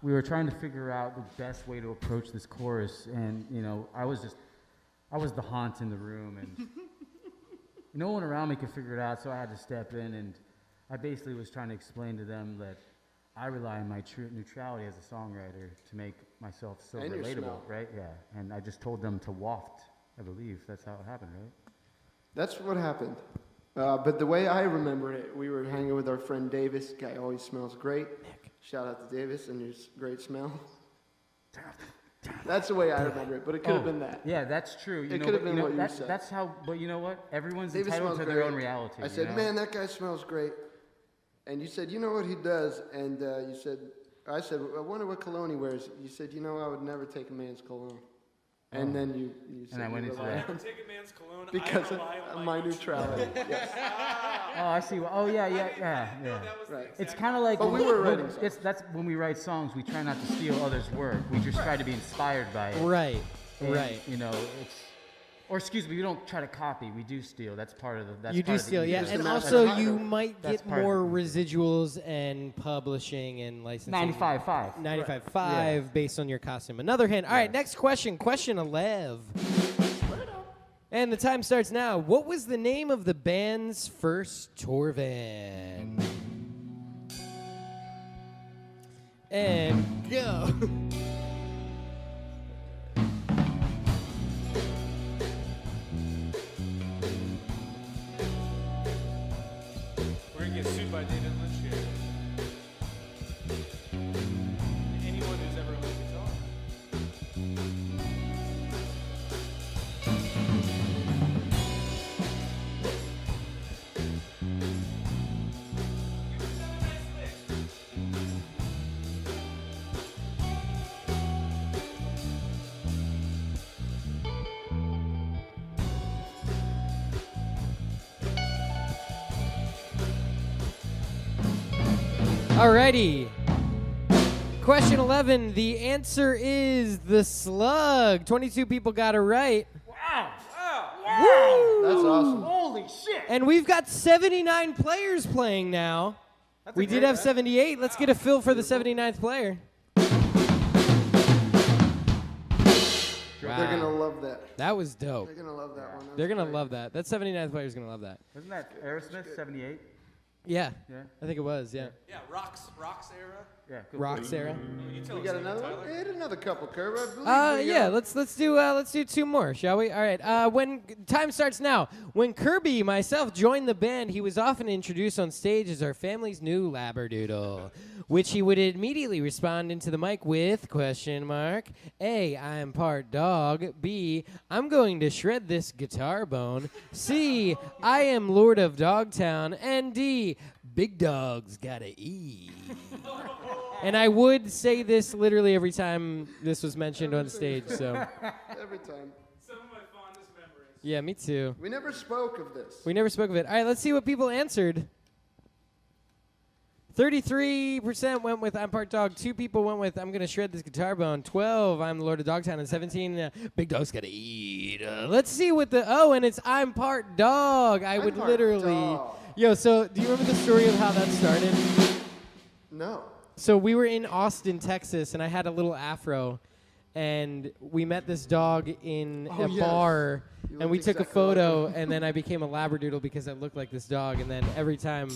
we were trying to figure out the best way to approach this chorus. And you know, I was the haunt in the room, and no one around me could figure it out. So I had to step in, and I basically was trying to explain to them that I rely on my true neutrality as a songwriter to make myself so And your relatable, smell. right? Yeah, and I just told them to waft. I believe that's how it happened, right? That's what happened. But the way I remember it, we were hanging with our friend Davis. Guy always smells great. Shout out to Davis and his great smell. That's the way I remember it, but it could have been that. Yeah, that's true. You It know, could have but, been you know, what you that's, said. That's how. But you know what? Everyone's Davis entitled smells to their great. own reality. I said, you know? man, that guy smells great. And you said, you know what he does? And you said, I said, I wonder what cologne he wears. You said, you know, I would never take a man's cologne. And then you said, I went you into rely that. on- Take a man's cologne. because I of rely on my neutrality. Yes. Oh, I see. Oh, yeah. Right. It's kind of like. But we were writing songs. That's when we write songs. We try not to steal others' work. We just try to be inspired by it. right, And, right. You know, it's. Or excuse me, we don't try to copy. We do steal. That's part of the. That's You part do of the steal, yeah, ethos. and That's also part of you it. might That's get part of more it. residuals and publishing and licensing. 95.5. 95.5 based on your costume. Another hand. All right, next question. Question 11. And the time starts now. What was the name of the band's first tour van? And go. We're gonna get sued by David Lynch here. Anyone who's ever owned a guitar. Alrighty. Question 11. The answer is the slug. 22 people got it right. That's awesome. Holy shit! And we've got 79 players playing now. We did have 78. Let's get a fill for the 79th player. They're gonna love that. That was dope. They're gonna love that one. They're going to love that. That 79th player's going to love that. Wasn't that Aerosmith, 78? Yeah. Yeah. I think it was, yeah. Yeah, Rocks era. Yeah. Rock Sarah. You tell We us got again, another one. Tyler. Hit another couple, Curb. I believe we Yeah, got- let's do 2 more, shall we? All right. When time starts now. When Kirby myself joined the band, he was often introduced on stage as our family's new labradoodle, which he would immediately respond into the mic with question mark A, I'm part dog. B, I'm going to shred this guitar bone. C, I am Lord of Dogtown. And D, big dogs gotta eat. And I would say this literally every time this was mentioned on stage, so. Every time. Some of my fondest memories. Yeah, me too. We never spoke of this. We never spoke of it. All right, let's see what people answered. 33% went with I'm part dog. 2 people went with I'm going to shred this guitar bone. 12, I'm the Lord of Dogtown. And 17, big dog's got to eat. Let's see what the, and it's I'm part dog. I would part literally. dog. Yo, so do you remember the story of how that started? No. So we were in Austin, Texas, and I had a little afro, and we met this dog in a yes. bar, You and we looked took a exactly like photo, and then I became a labradoodle because I looked like this dog, and then every time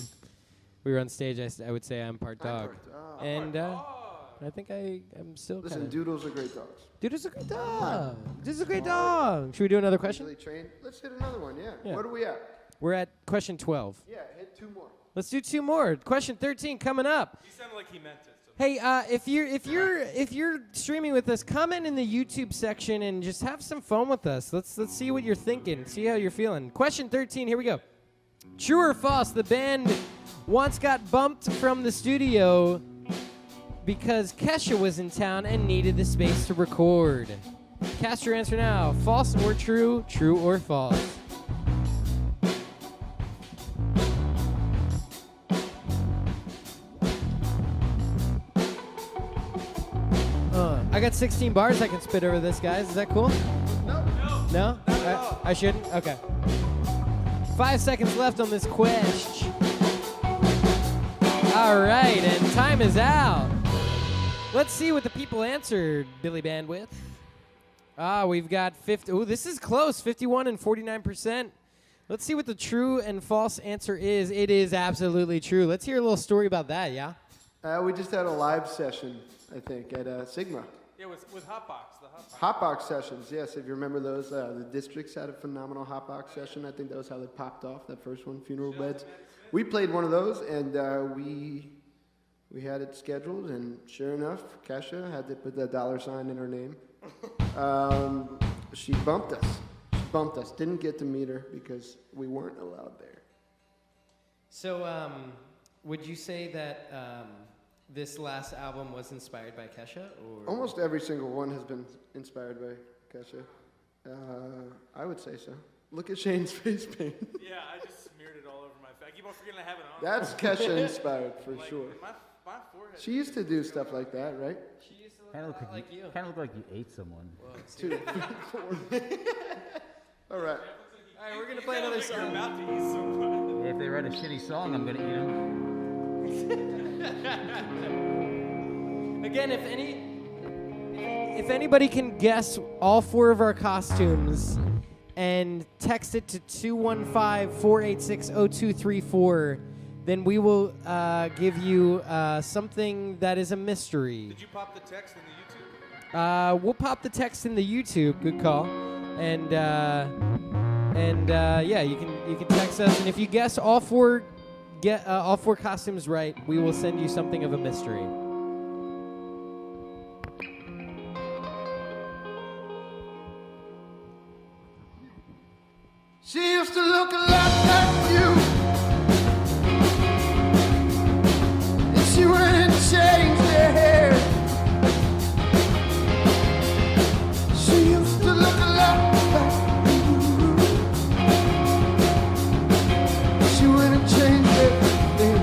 we were on stage, I would say I'm part dog. part dog. And I think I'm still Listen, kind of... doodles are great dogs. Dude, a great dog. This is a great dog. Should we do another question? Really trained. Let's hit another one, yeah. Yeah. What are we at? We're at question 12. Yeah, hit 2 more. Let's do 2 more. Question 13 coming up. He sounded like he meant it. So. Hey, if you're streaming with us, comment in the YouTube section and just have some fun with us. Let's see what you're thinking. See how you're feeling. Question 13. Here we go. True or false? The band once got bumped from the studio because Kesha was in town and needed the space to record. Cast your answer now. False or true? True or false? I got 16 bars I can spit over this, guys. Is that cool? No. No? I shouldn't? Okay. 5 seconds left on this question. All right, and time is out. Let's see what the people answered, Billy Bandwidth. We've got 50. Oh, this is close. 51 and 49%. Let's see what the true and false answer is. It is absolutely true. Let's hear a little story about that, yeah? We just had a live session, I think, at Sigma. Yeah, with Hotbox, the Hotbox. Hotbox sessions, yes. If you remember those, the districts had a phenomenal Hotbox session. I think that was how they popped off, that first one, Funeral Beds. We played one of those, and we had it scheduled, and sure enough, Kesha had to put that $sign in her name. She bumped us. Didn't get to meet her because we weren't allowed there. So, would you say that this last album was inspired by Kesha? Or? Almost every single one has been inspired by Kesha. I would say so. Look at Shane's face paint. Yeah, I just smeared it all over my face. I keep on forgetting I have it on. That's Kesha inspired for like, sure. My forehead. She used to do stuff like that, right? She used to look Kind a of lot like you. Kind of look like you ate someone. 2, 3, 4. All right. All right, we're going to play another You're song. about to eat someone. If they write a shitty song, I'm gonna eat them. Again, if anybody can guess all 4 of our costumes and text it to 215-486-0234, then we will give you something that is a mystery. Did you pop the text in the YouTube? We'll pop the text in the YouTube. Good call. And yeah, you can text us, and if you guess all 4 costumes right, we will send you something of a mystery. She used to look a lot like you. And she went and changed her hair. She used to look a lot like you. She went and changed everything.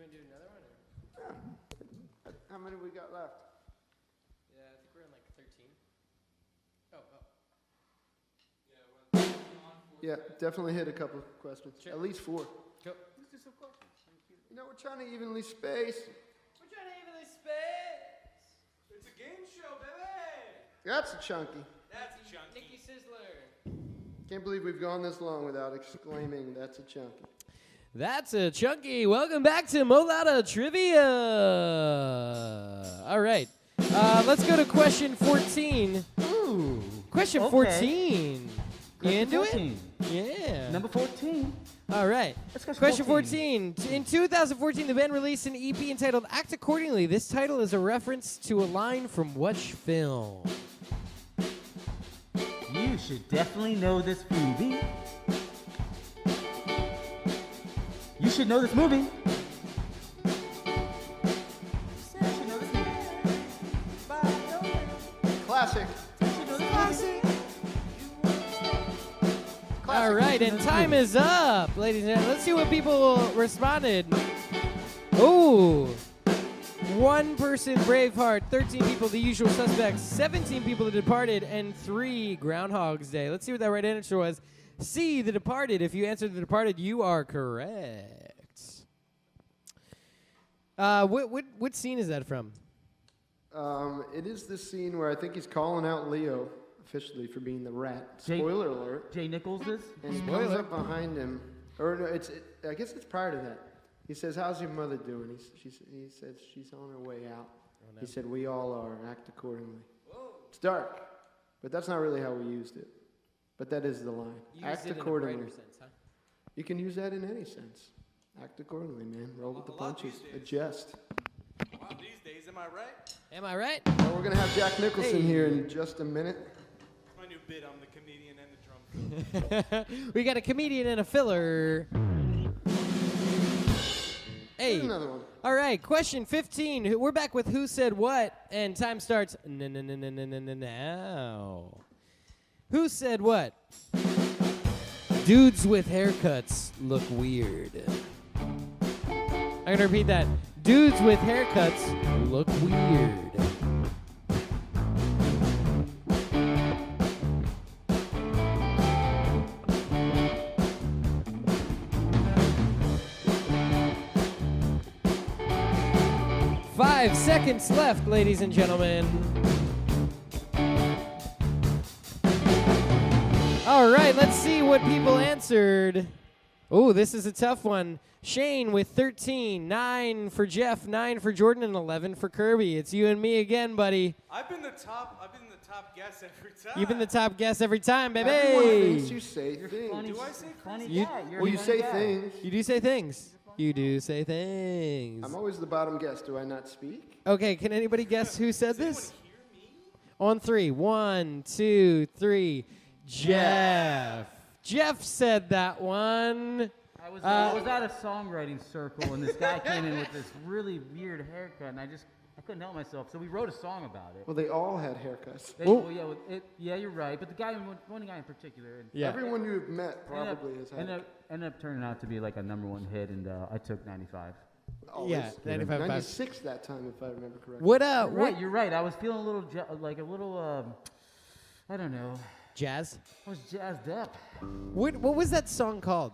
want to do another one? Or? How many we got left? Yeah, I think we're on like 13. Yeah, definitely hit a couple of questions. Sure. At least 4. Go. Let's do some questions. You know, we're trying to evenly space. We're trying to evenly space. It's a game show, baby. That's a chunky. That's chunky. Nikki Sizzler. Can't believe we've gone this long without exclaiming, that's a chunky. That's a chunky. Welcome back to Lowda Trivia. All right. Let's go to question 14. Ooh. Question Okay. 14. You into it? 14. Yeah. Number 14. All right. Let's go Question 14. In 2014, the band released an EP entitled Act Accordingly. This title is a reference to a line from which film? You should definitely know this movie. You should know this movie. Classic. All right, and time is up, ladies and gentlemen. Let's see what people responded. Ooh. 1 person, Braveheart. 13 people, The Usual Suspects. 17 people, The Departed. And 3, Groundhog's Day. Let's see what that right answer was. C, The Departed. If you answered The Departed, you are correct. What scene is that from? It is this scene where I think he's calling out Leo officially for being the rat. Spoiler alert. Jay Nichols is? And he comes up behind him. Or no, I guess it's prior to that. He says, "How's your mother doing?" He says, "She's on her way out." Oh, no. He said, "We all are. Act accordingly." Whoa. It's dark, but that's not really how we used it. But that is the line. You Act used it accordingly. in a brighter sense, huh? You can use that in any sense. Act accordingly, man. Roll with the A lot punches. these days. Adjust. Wow, these days, am I right? Am I right? Well, we're gonna have Jack Nicholson Hey. here in just a minute. It's my new bit. I'm the comedian and the drum fill. We got a comedian and a filler. Hey. Here's another one. All right, question 15. We're back with Who Said What, and time starts now. Who said what? Dudes with haircuts look weird. I'm going to repeat that. Dudes with haircuts look weird. Five seconds left, ladies and gentlemen. All right, let's see what people answered. Oh, this is a tough one. Shane with 13, 9 for Jeff, 9 for Jordan, and 11 for Kirby. It's you and me again, buddy. I've been the top guest every time. You've been the top guest every time, Everyone thinks baby. you say things. Funny, Do I say funny You- guy. You're a Well, you funny say guy. things. You do say things. You do say things. I'm always the bottom guest. Do I not speak? Okay, can anybody guess who said Does anyone this? hear me? On 3. 1, 2, 3. Jeff. Jeff said that one. I was at a songwriting circle, and this guy came in with this really weird haircut, and I couldn't help myself. So we wrote a song about it. Well, they all had haircuts. Oh. Well, yeah, you're right. But the guy, one guy in particular, and Yeah. Everyone you've met probably has had. ended up turning out to be like a #1 hit, and I took 95. Always. Yeah, 95.5. 96 that time, if I remember correctly. What You're right. I was feeling a little, I don't know. Jazz? I was jazzed up. What was that song called?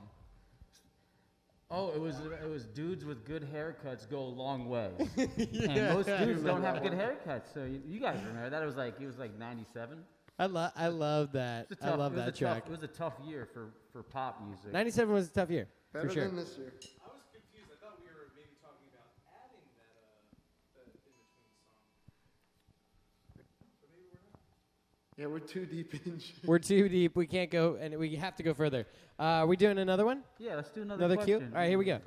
Oh, it was dudes with good haircuts go a long way. And most dudes don't have good haircuts. So you guys remember that? It was like 97. I love that. It was a I tough- love it was that a track. It was a tough year for pop music. 97 was a tough year. Better for sure. than this year. I was confused. I thought we were maybe talking about adding that in between song. But maybe we're not. Yeah, we're too deep in shit. We're too deep. We can't go, and we have to go further. Are we doing another one? Yeah, let's do another Another cue? question. All right, here we go.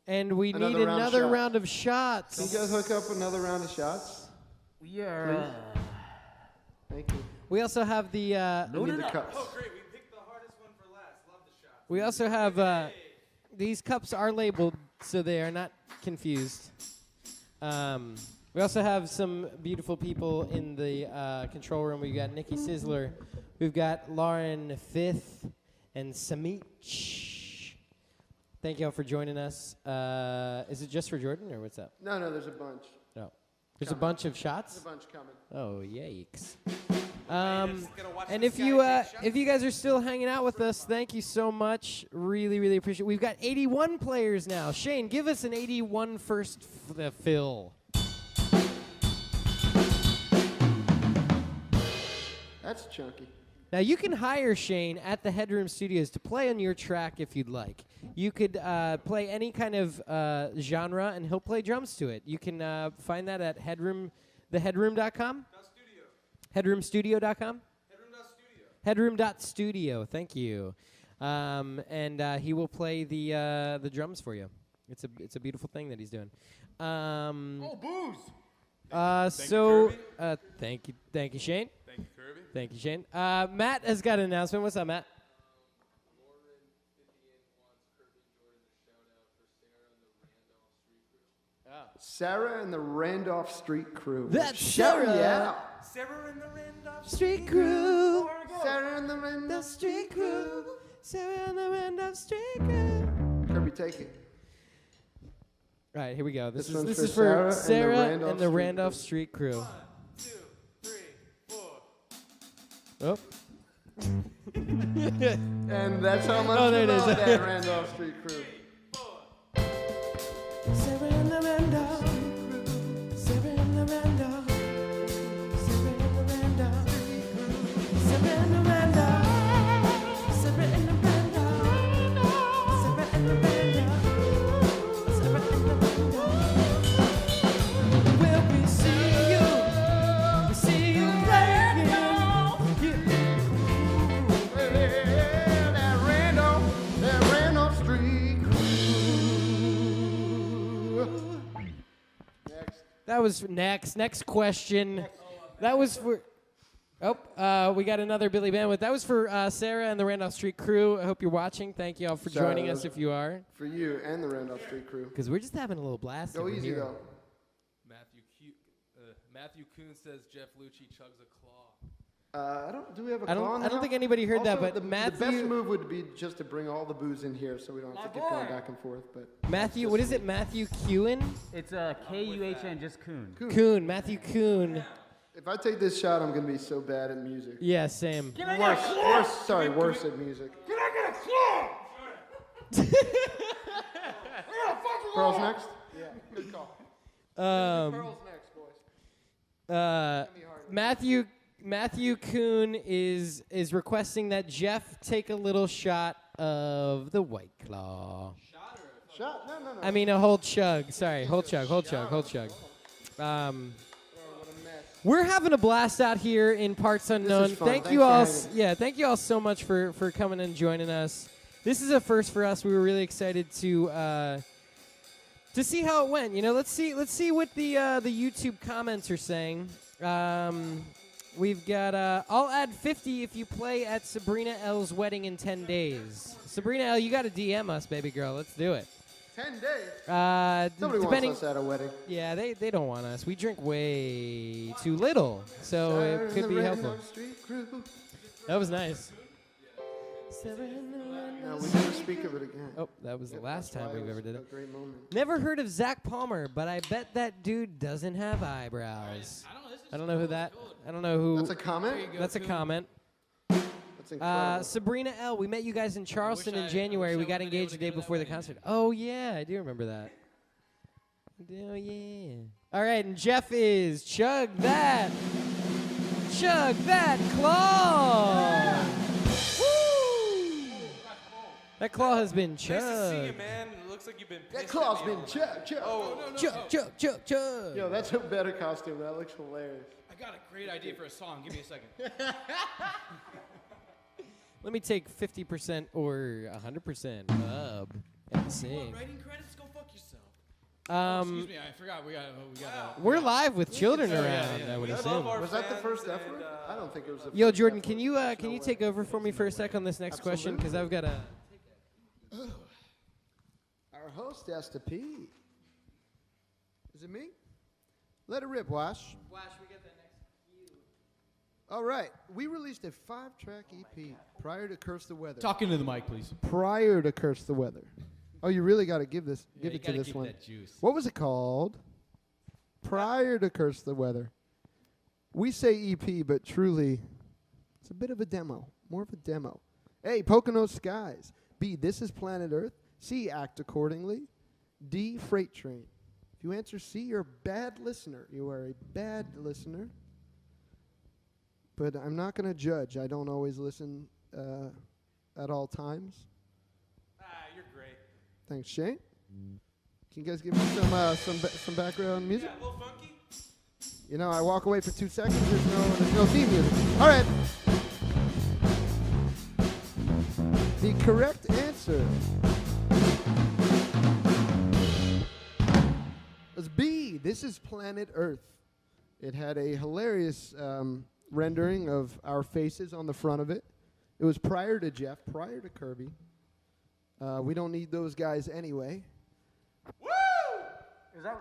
And we need Another round of another shots. round of shots. Can you guys hook up another round of shots? We are. Thank you. We also have the. I need the cups. Oh, great. We picked the hardest one for last. Love the shot. We also have. These cups are labeled, so they are not confused. We also have some beautiful people in the control room. We've got Nikki Sizzler. We've got Lauren Fifth and Samich. Thank you all for joining us. Is it just for Jordan, or what's up? No, there's a bunch. No. There's a bunch of shots? There's a bunch coming. Oh, yikes. And if you guys are still hanging out with us, thank you so much. Really, really appreciate it. We've got 81 players now. Shane, give us an 81 first fill. That's chunky. Now, you can hire Shane at the Headroom Studios to play on your track if you'd like. You could play any kind of genre, and he'll play drums to it. You can find that at theheadroom.com? Headroomstudio.com? Headroom.studio. Thank you. And he will play the drums for you. It's a beautiful thing that he's doing. Booze! Thank you, Shane. Thank you, Kirby. Thank you, Shane. Matt has got an announcement. What's up, Matt? Sarah and the Randolph Street Crew. That's Sarah. Sarah. Sarah and the Randolph Street Crew. Sarah and the Randolph Street Crew. Sarah and the Randolph Street Crew. Kirby, take it. All right, here we go. This one's is for for Sarah Sarah and the Randolph Street Crew. 1, 2, 3, 4. Oh. And that's how much Oh, there it we is. love that Randolph Street Crew. Sarah and the Randolph. Sarah and the Randolph. Sarah and the Randolph. Sarah and the Randolph. Sarah and the Randolph. Sarah and the Randolph. Sarah and the Randolph. Well, we see you right here. That Randolph Street Crew. Next. That was next question. That was for. Oh, we got another Billy Bandwidth. That was for Sarah and the Randolph Street Crew. I hope you're watching. Thank you all for Sarah, joining us if you are. For you and the Randolph Street Crew. Because we're just having a little blast. Go over easy, here. though. Matthew Kuhn says Jeff Lucci chugs a claw. Do we have a I claw don't now? think anybody heard that, Also, but the Matthew. best move would be just to bring all the booze in here so we don't have to keep going back and forth. But Matthew, what is it? Matthew Kuhn? It's K-U-H-N, just Kuhn. Kuhn. Matthew Kuhn. if I take this shot, I'm gonna be so bad at music. Yeah, same. Worse at music. Can I get a claw? Pearl's next? Yeah, good call. Pearl's next, boys. Matthew Kuhn is requesting that Jeff take a little shot of the White Claw. Shot? No. I mean a whole chug. Sorry, whole chug. We're having a blast out here in Parts Unknown. fun. Thank Thanks you for all. having us. Yeah, thank you all so much for coming and joining us. This is a first for us. We were really excited to see how it went. You know, let's see what the YouTube comments are saying. We've got I'll add 50 if you play at Sabrina L's wedding in 10 days. Sabrina L, you got to DM us, baby girl. Let's do it. 10 days? Nobody wants us at a wedding. Yeah, they don't want us. We drink way too little, so it could be helpful. That was nice. No, we never speak of it again. Oh, that was the last time we've ever did A it. great moment. Never heard of Zach Palmer, but I bet that dude doesn't have eyebrows. I don't know who that. I don't know who. That's a comment? That's a comment. That's incredible. Sabrina L, we met you guys in Charleston in January. We got engaged the day before the concert. Oh, yeah, I do remember that. Oh, yeah. All right, and Jeff is Chug That Claw. Woo! That claw has been chugged. Nice to see you, man. It looks like you've been That pissed claw's at me been all chugged. Chug. Yo, that's a better costume. That looks hilarious. I got a great idea for a song. Give me a second. Let me take 50% or 100% up and sing. Writing credits? Go fuck yourself. Um, Excuse me, I forgot. We got. we're live with children Yeah, around, yeah. I would We love assume. our Was that the fans first F and, word? I don't think it was the Yo, first Jordan, F can word. you There's can no you way. take over for me for a sec on this next question? Because I've got a. Our host has to pee. Is it me? Let it rip, Wash. Wash, we got the next few. All right. We released a 5-track EP prior to Curse the Weather. Talk into the mic, please. Prior to Curse the Weather. Oh, you really got to give this. Yeah, Give you it to gotta this keep one. that juice. What was it called? Prior to Curse the Weather. We say EP, but truly, it's a bit of a demo. More of a demo. A, Pocono Skies. B, This is Planet Earth. C, Act Accordingly. D, Freight Train. If you answer C, you're a bad listener. You are a bad listener. But I'm not going to judge. I don't always listen at all times. You're great. Thanks, Shane. Can you guys give me some background music? Yeah, a little funky. You know, I walk away for 2 seconds. There's no theme music. All right. The correct answer was B. This is Planet Earth. It had a hilarious rendering of our faces on the front of it. It was prior to Jeff, prior to Kirby. We don't need those guys anyway.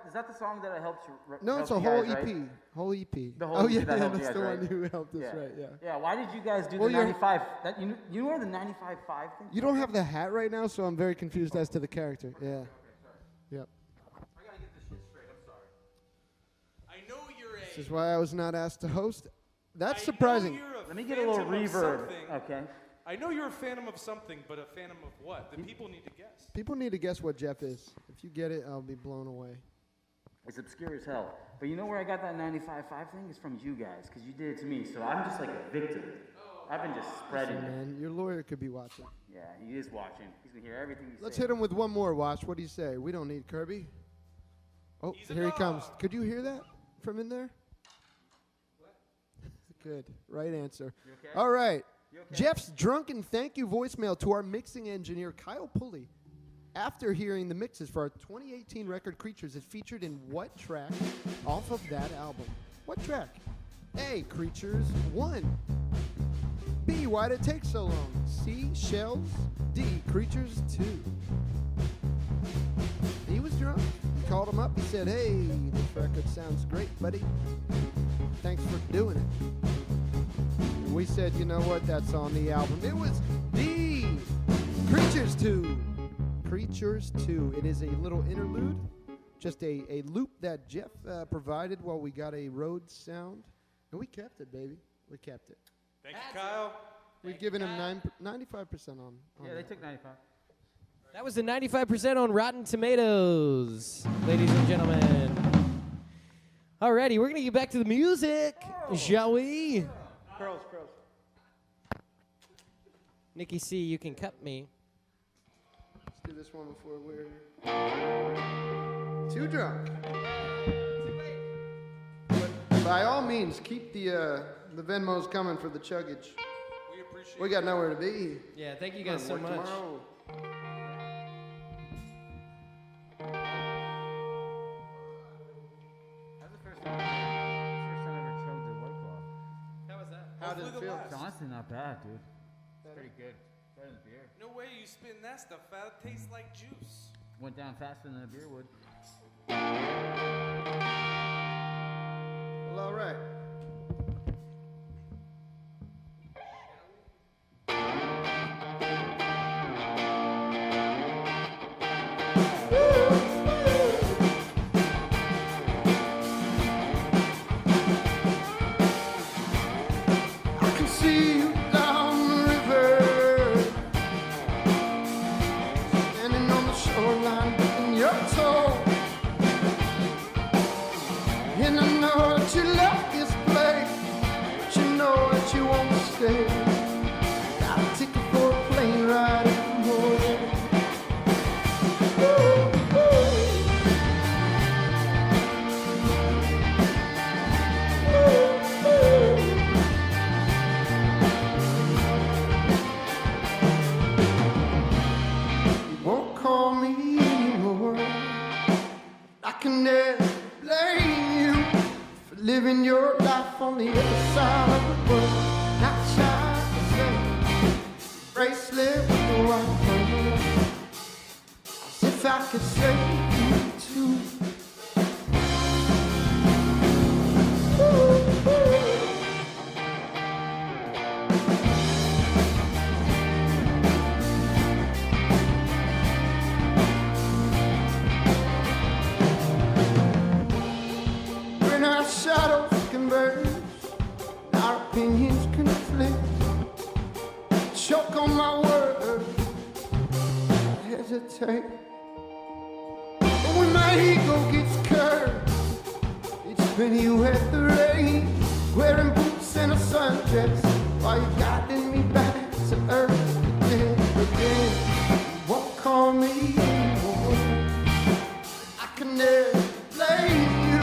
Is that the song that helps you? No, it's a help whole you guys, EP. right? Whole EP. The whole oh EP yeah, that helped you that's guys, the right? one who helped us, right? Yeah. Yeah. Why did you guys do Well, the you're- 95? You know the 95.5 thing? You don't have the hat right now, so I'm very confused as to the character. Yeah. Yep. I gotta get this shit straight. I'm sorry. I know you're a. This is why I was not asked to host. That's I surprising. know you're a Let me get a little phantom of reverb. something. Okay. I know you're a phantom of something, but a phantom of what? The people need to guess. People need to guess what Jeff is. If you get it, I'll be blown away. It's obscure as hell. But you know where I got that 95.5 thing? It's from you guys, because you did it to me. So I'm just like a victim. I've been just spreading Listen, it. man, your lawyer could be watching. Yeah, he is watching. He's going to hear everything you Let's say. hit him with one more, Watch. What do you say? We don't need Kirby. Oh, He's a here he dog. comes. Could you hear that from in there? What? Good. Right answer. You okay? All right. You okay? Jeff's drunken thank you voicemail to our mixing engineer, Kyle Pulley. After hearing the mixes for our 2018 record Creatures is featured in what track off of that album? What track? A, Creatures 1. B, Why'd It Take So Long? C, Shells. D, Creatures 2. He was drunk. We called him up. He said, hey, this record sounds great, buddy. Thanks for doing it. And we said, you know what? That's on the album. It was D, Creatures 2. Creatures 2. It is a little interlude, just a loop that Jeff provided while we got a Rhodes sound. And we kept it, baby. We kept it. Thank you, Kyle. We've given him 95% on Yeah, they took 95. That was the 95% on Rotten Tomatoes, ladies and gentlemen. Alrighty, we're gonna get back to the music, shall we? Curls. Nikki C, you can cut me. Let's do this one before we're too drunk. But by all means, keep the Venmos coming for the chuggage. We appreciate We got nowhere to be. Yeah, thank you guys so Work much. tomorrow. That's the first time I ever chugged a White Claw. How was that? How did it feel? It's honestly not bad, dude. It's pretty good. Better than beer. No way you spin that stuff out. It tastes like juice. Went down faster than a beer would. Well, all right. I can see you down the river, standing on the shoreline, dipping your toe. And I know that you love this place, but you know that you won't stay. Got a ticket for a plane ride in the morning. Ooh, ooh. You won't call me anymore. I can never blame you for living your life on the other side of the world. Not shy to say, bracelet with the white pearl. As if I could save you too. Ooh, ooh. hesitate. But when my ego gets curved, it's when you hit the rain, wearing boots and a sundress, while you're guiding me back to earth again. You won't call me anymore. I can never blame you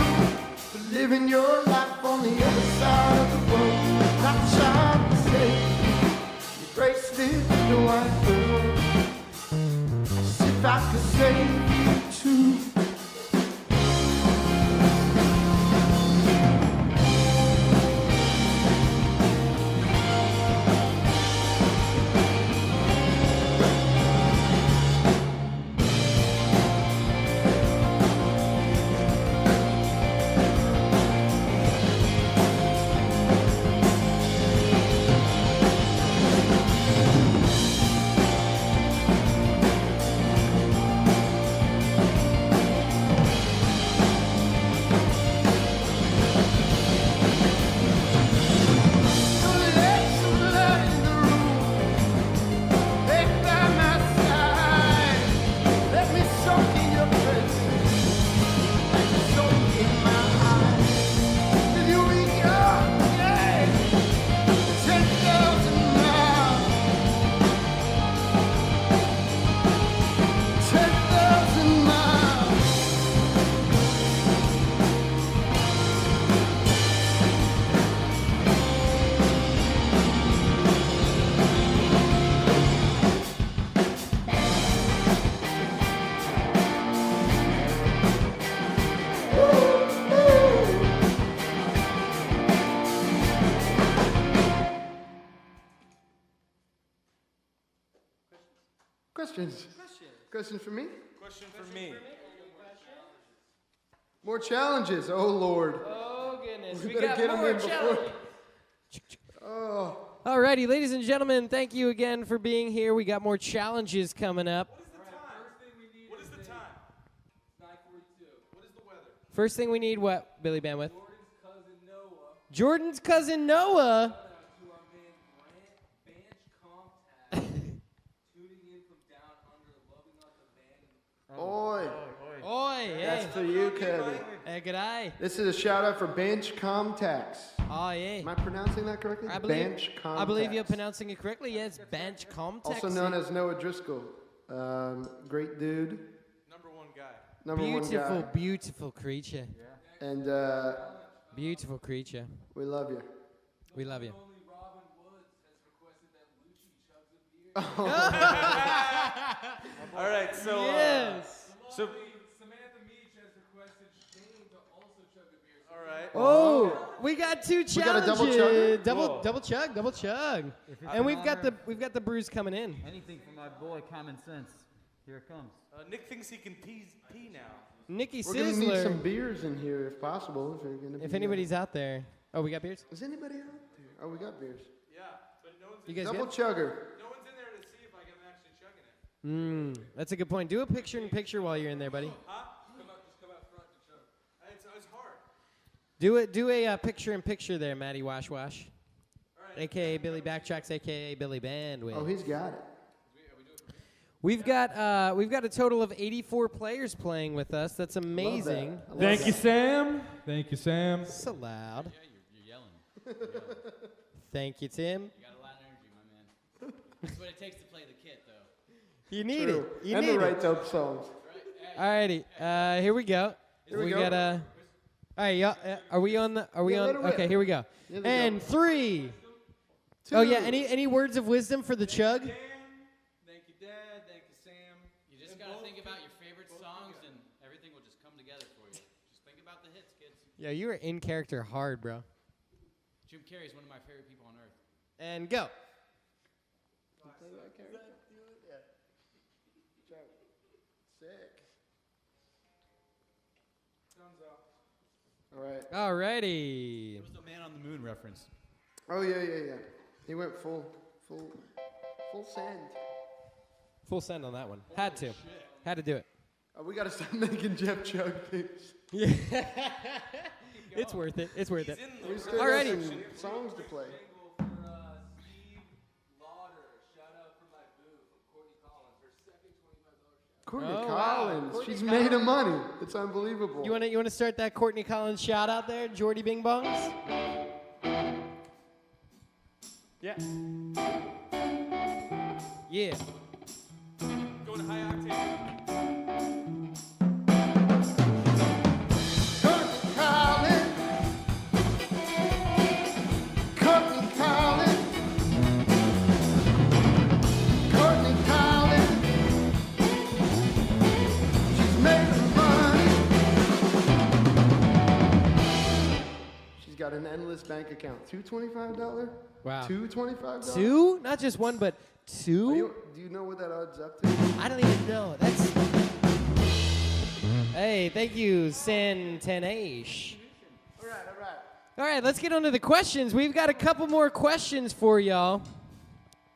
for living your life on the other side of the world. Not trying to save you, your bracelet, the white girl. As if I could save you too. Questions? Questions for me? Question for me. More challenges. Oh, Lord. Oh, goodness. We We better got get 'em more in before- challenges. Oh. Alrighty, ladies and gentlemen, thank you again for being here. We got more challenges coming up. What is the time? 9:42. What is the weather? First thing we need, what, Billy Bandwidth? Jordan's cousin Noah. Oi. Oi, hey. That's for you, Kevin. Hey, good eye. This is a shout out for Bench Comtax. Oh, yeah. Am I pronouncing that correctly? Bench Comtax. I believe you're pronouncing it correctly. Yeah, it's Bench Comtax. Also known as Noah Driscoll. Great dude. Number one guy. Number one Beautiful, guy. beautiful creature. And Beautiful creature. we love you. We love you. All right, so Yes. so Samantha Meach has requested Shane to also chug a beer. all right. Oh, we got two challenges. got a double chugger? Double chug. And we've got the brews coming in. Anything for my boy, Common Sense. Here it comes. Nick thinks he can pee now. Nikki We're gonna need some Sizzler. beers in here if possible. If, you're gonna If be, anybody's out there. Oh, we got beers? is anybody out there? Oh, we got beers. Yeah, but no one's You guys Double good? chugger. no one's in there to see if I can actually chugging it. That's a good point. Do a picture-in-picture while you're in there, buddy. Just come out front to chug. It's hard. Do a picture-in-picture there, Matty Wash Wash. AKA Billy Backtracks, AKA Billy Bandwidth. Oh, he's got it. We've got a total of 84 players playing with us. That's amazing. I love Thank you, that. Sam. Thank you, Sam. So loud. You're yelling. Thank you, Tim. You got a lot of energy, my man. That's what it takes to play the kit, though. You need True. it. You and need the it. right dope songs. Alrighty, here we go. Here we go. got all right, y'all, are we on the? Are we Yeah, let on? it rip. Okay, here we go. Here we And go. 3. Two. Oh yeah, any words of wisdom for the chug? Thank you, Dad. Thank you, Sam. You just got to think about your favorite songs, and everything will just come together for you. Just think about the hits, kids. Yeah, you are in character hard, bro. Jim Carrey's one of my favorite people on earth. And go. Sick. All right. Alrighty. It was the Man on the Moon reference. Oh yeah. He went full send. Full send on that one. Had to do it. We gotta stop making Jeff chug things. Yeah. It's worth it. It's worth it. We still Alrighty. got some songs to play. For Steve Lauder, shout out for my boo from Courtney Collins, her second $25 Courtney Oh, wow. Collins. Courtney She's made of Collins. money. It's unbelievable. You wanna start that Courtney Collins shout out there, Jordy Bing Bongs? Yeah. Yeah. Going to high octane. Courtney Collins. Courtney Collins. Courtney Collins. She's made of money. She's got an endless bank account. $225? Wow. $225? Two? Not just one, but two? Do you know what that adds up to? I don't even know. That's. Hey, thank you, Santanesh. All right. All right, let's get on to the questions. We've got a couple more questions for y'all.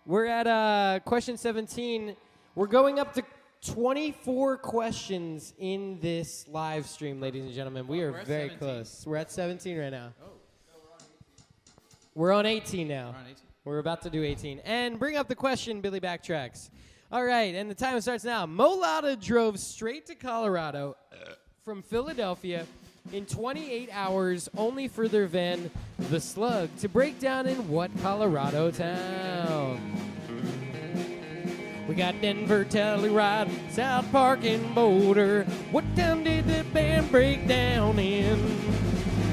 We're at question 17. We're going up to 24 questions in this live stream, ladies and gentlemen. We are we're at very 17. close. We're at 17 right now. Oh. We're on 18 now. We're on 18. We're about to do 18. And bring up the question, Billy Backtracks. All right, and the time starts now. Mo Lowda drove straight to Colorado from Philadelphia in 28 hours, only for their van, the Slug, to break down in what Colorado town? We got Denver, Telluride, South Park, and Boulder. What town did the band break down in?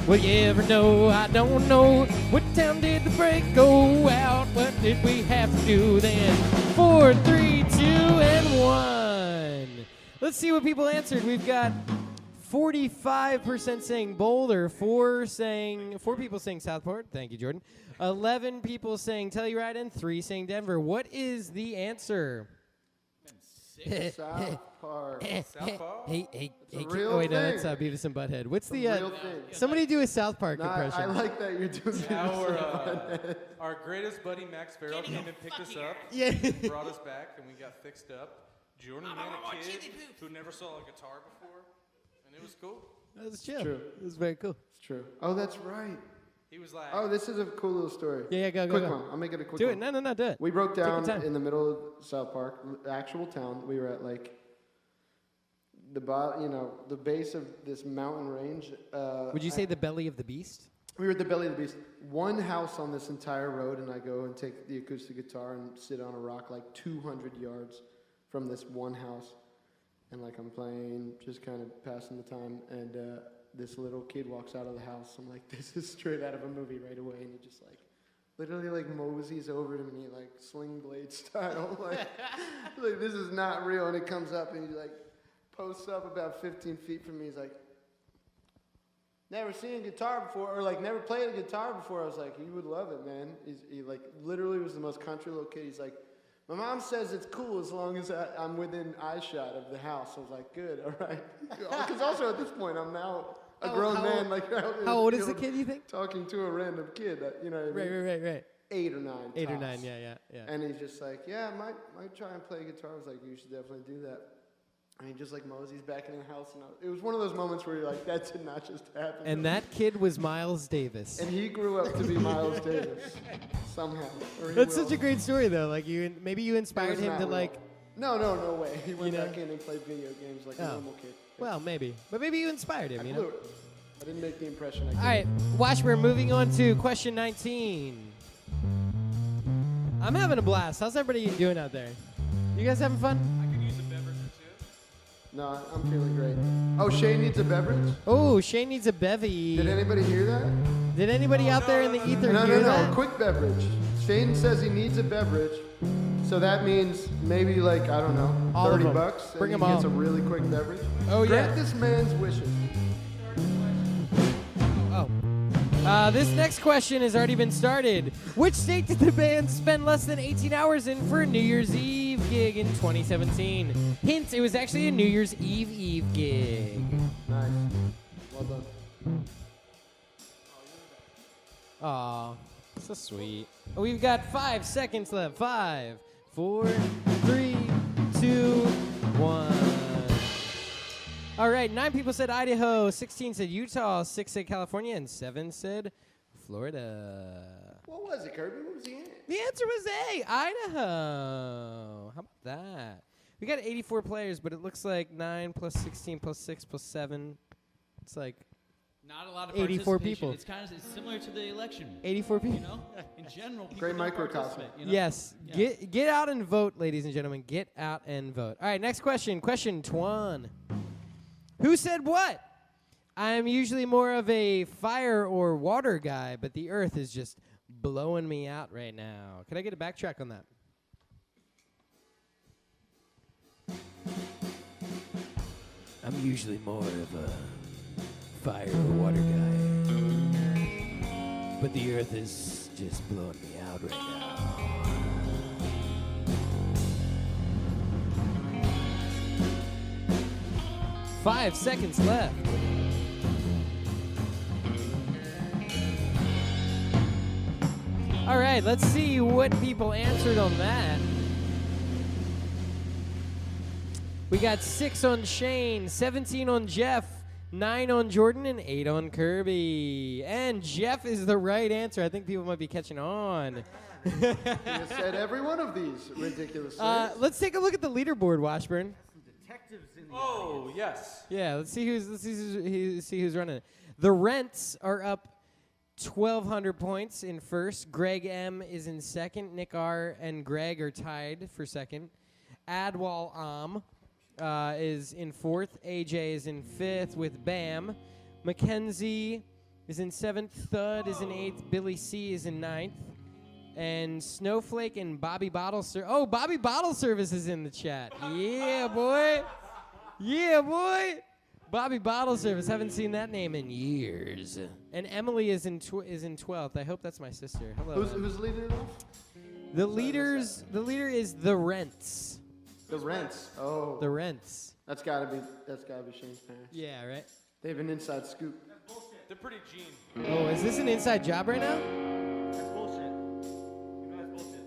Will you ever know? I don't know. What town did the break go out? What did we have to do then? 4, 3, 2, and 1. Let's see what people answered. We've got 45% saying Boulder, 4 people saying Southport. Thank you, Jordan. 11 people saying Telluride, and 3 saying Denver. What is the answer? South Park. South Park? Hey, a real wait, no, thing. that's Beavis and Butthead. What's the Real thing. somebody do a South Park No, impression? I like that you're doing this. Our greatest buddy Max Farrell came and picked us up, Yeah. brought us back, and we got fixed up. Jordan met a kid who never saw a guitar before, and it was cool. That was chill. True. It was very cool. It's true. Oh, that's right. He was like, Oh, this is a cool little story. Yeah, go, Quick go. one. I'll make it a quick Do one. it. No, do it. We broke Take your down time. in the middle of South Park, the actual town. We were at like the base of this mountain range. Would you say the belly of the beast? We were at the belly of the beast. One house on this entire road, and I go and take the acoustic guitar and sit on a rock like 200 yards from this one house. And like I'm playing, just kind of passing the time, and this little kid walks out of the house. I'm like, this is straight out of a movie right away. And he just like, literally like moseys over to me like Sling Blade style. like this is not real. And it comes up and he like posts up about 15 feet from me. He's like, never seen a guitar before, or like never played a guitar before. I was like, you would love it, man. He like literally was the most country little kid. He's like, my mom says it's cool as long as I'm within eyeshot of the house. I was like, good, all right. Because also at this point, I'm now a grown man. Like, out in How old is the field kid, you think? Talking to a random kid, you know what I mean? Right. 8 or 9. 8 or tops. 9, yeah. And he's just like, yeah, I might try and play guitar. I was like, you should definitely do that. And he just like moseys back in the house. And it was one of those moments where you're like, that did not just happen. And that kid was Miles Davis. And he grew up to be Miles Davis somehow. Or he That's will. such a great story, though. Like maybe you It inspired was him not to real. like. No way. He went You know? back in and played video games like a Oh. normal kid. Well, maybe, but maybe you inspired him. I You blew know. it. I didn't make the impression I could. All right, watch. We're moving on to question 19. I'm having a blast. How's everybody doing out there? You guys having fun? I could use a beverage or two. No, I'm feeling great. Oh, Shane needs a beverage? Oh, Shane needs a bevy. Did anybody hear that? Did anybody out there in the ether hear No. that? Quick beverage. Shane says he needs a beverage. So that means maybe like, I don't know, All of 30 them. bucks. Bring and them he gets all. a really quick beverage. Oh, Grant yeah. this man's wishes. Oh. This next question has already been started. Which state did the band spend less than 18 hours in for a New Year's Eve gig in 2017? Hint, it was actually a New Year's Eve gig. Nice. Well done. Aw, so sweet. We've got 5 seconds left. 5, 4, 3, 2, 1. All right, 9 people said Idaho, 16 said Utah, 6 said California, and 7 said Florida. What was it, Kirby? What was the answer? The answer was A, Idaho. How about that? We got 84 players, but it looks like 9 plus 16 plus 6 plus 7. It's like Not a lot of 84 participation. people. It's kind of similar to the election. 84 people. You know, in general, people Great don't microcosm. participate, you know? Yes. Yeah. Get out and vote, ladies and gentlemen. Get out and vote. All right, next question. Question 21. Who said what? I'm usually more of a fire or water guy, but the earth is just blowing me out right now. Could I get a backtrack on that? I'm usually more of a fire or water guy, but the earth is just blowing me out right now. 5 seconds left. All right, let's see what people answered on that. We got 6 on Shane, 17 on Jeff, 9 on Jordan, and 8 on Kirby. And Jeff is the right answer. I think people might be catching on. You said every one of these ridiculous things. Let's take a look at the leaderboard, Washburn. Detectives in the Oh, yes. Yeah, let's see who's running it. The Rents are up 1,200 points in first. Greg M is in second. Nick R and Greg are tied for second. Adwal is in fourth. AJ is in fifth with Bam. Mackenzie is in seventh. Thud is in eighth. Billy C is in ninth. And Snowflake and Bobby Bottle Service. Oh, Bobby Bottle Service is in the chat. Yeah, boy. Yeah, boy. Bobby Bottle Service. Haven't seen that name in years. And Emily is in 12th. I hope that's my sister. Hello. Who's leading it off? The leader is The Rents. The Rents. Oh. The Rents. That's gotta be Shane's parents. Yeah, right? They have an inside scoop. They're pretty gene. Oh, is this an inside job right now? That's bullshit. You know that's bullshit.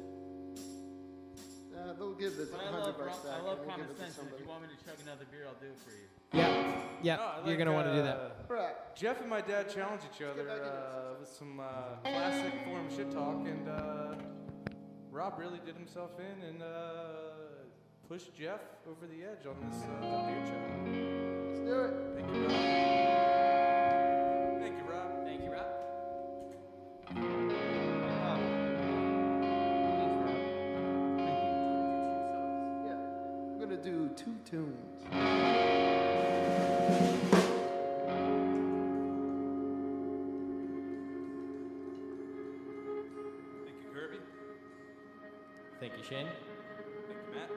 They'll give this But I $100 love, back. I love and they'll common give it to sense. And if somebody. you want me to chug another beer, I'll do it for you. Yeah. No, I You're like, going to want to do that. Right. Jeff and my dad challenge each other with some classic forum shit talk, and Rob really did himself in and pushed Jeff over the edge on this beer chat. Let's do it. Thank you, Rob. Thank you, Rob. Thank you, Rob. Yeah. I'm gonna do 2 tunes. Thank you, Kirby. Thank you, Shane. Thank you, Matt.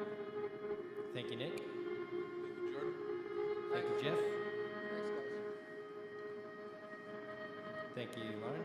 Thank you, Nick. Thank you, Jordan. Thank you, Jeff. Thanks, guys. Thank you, Lauren.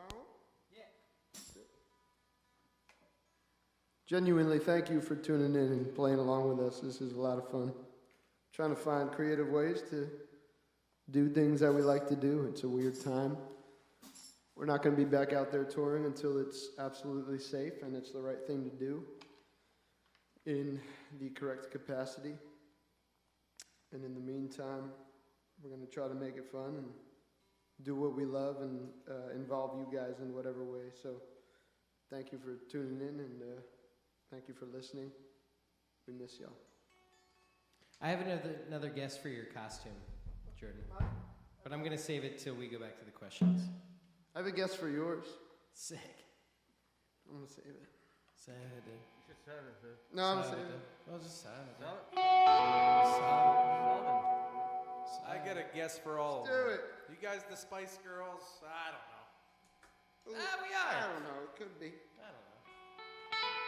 song? Yeah. Genuinely, thank you for tuning in and playing along with us. This is a lot of fun. Trying to find creative ways to do things that we like to do. It's a weird time. We're not going to be back out there touring until it's absolutely safe and it's the right thing to do in the correct capacity. And in the meantime, we're going to try to make it fun and do what we love and involve you guys in whatever way. So thank you for tuning in and thank you for listening. We miss y'all. I have another guess for your costume, Jordan. But I'm going to save it till we go back to the questions. I have a guess for yours. Sick. I'm going to save it. Save it, dude. You should save it, dude. No, I'm going to Save save it, it. dude. Well, just save it, dude. I got a guess for all of Do them. it. You guys, the Spice Girls? I don't know. We are. I don't know. It could be. I don't know.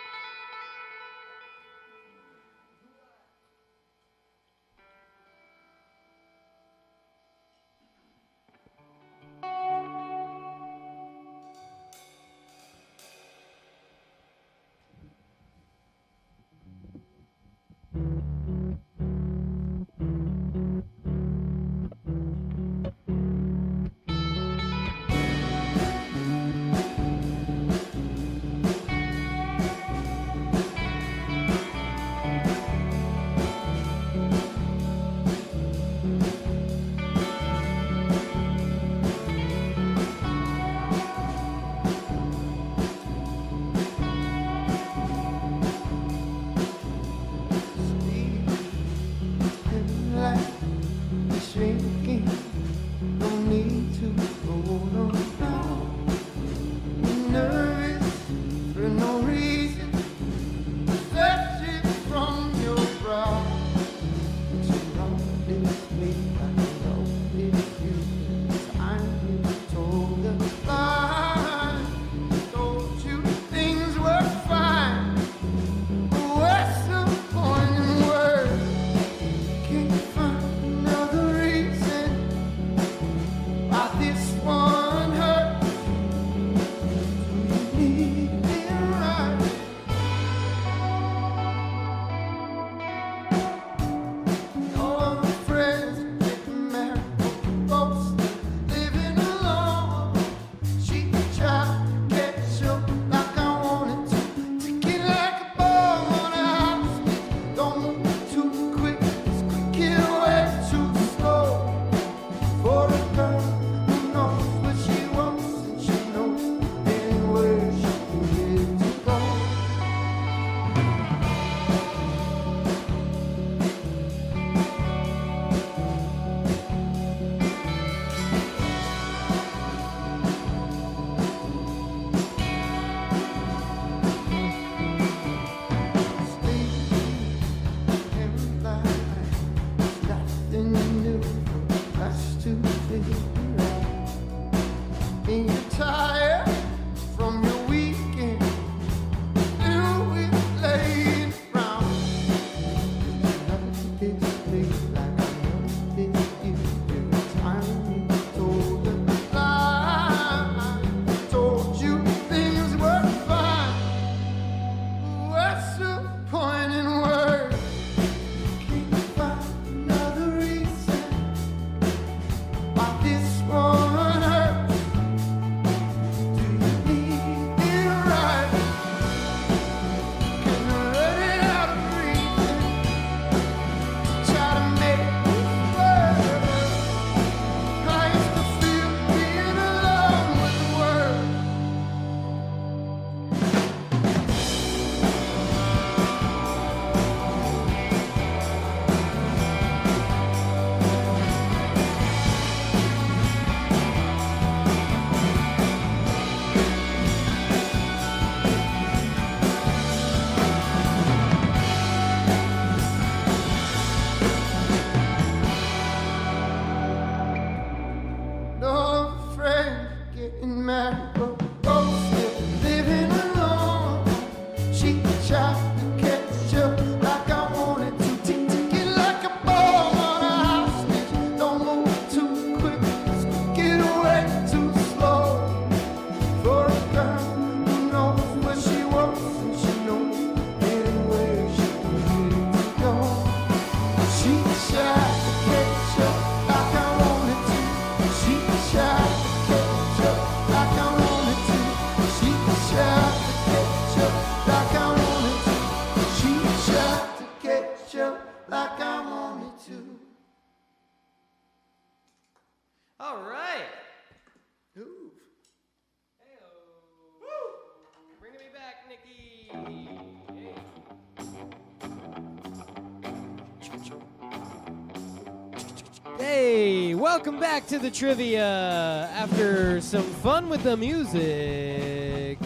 welcome back to the trivia after some fun with the music.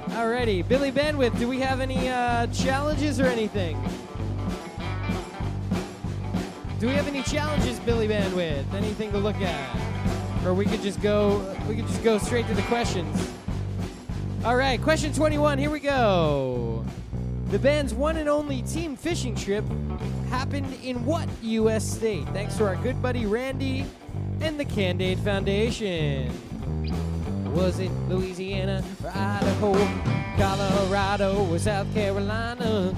Alrighty, Billy Bandwidth, do we have any challenges or anything? Do we have any challenges, Billy Bandwidth? Anything to look at? Or we could just go straight to the questions. Alright, question 21, here we go. The band's one and only team fishing trip happened in what U.S. state? Thanks to our good buddy Randy and the Candide Foundation. Was it Louisiana or Idaho, Colorado or South Carolina?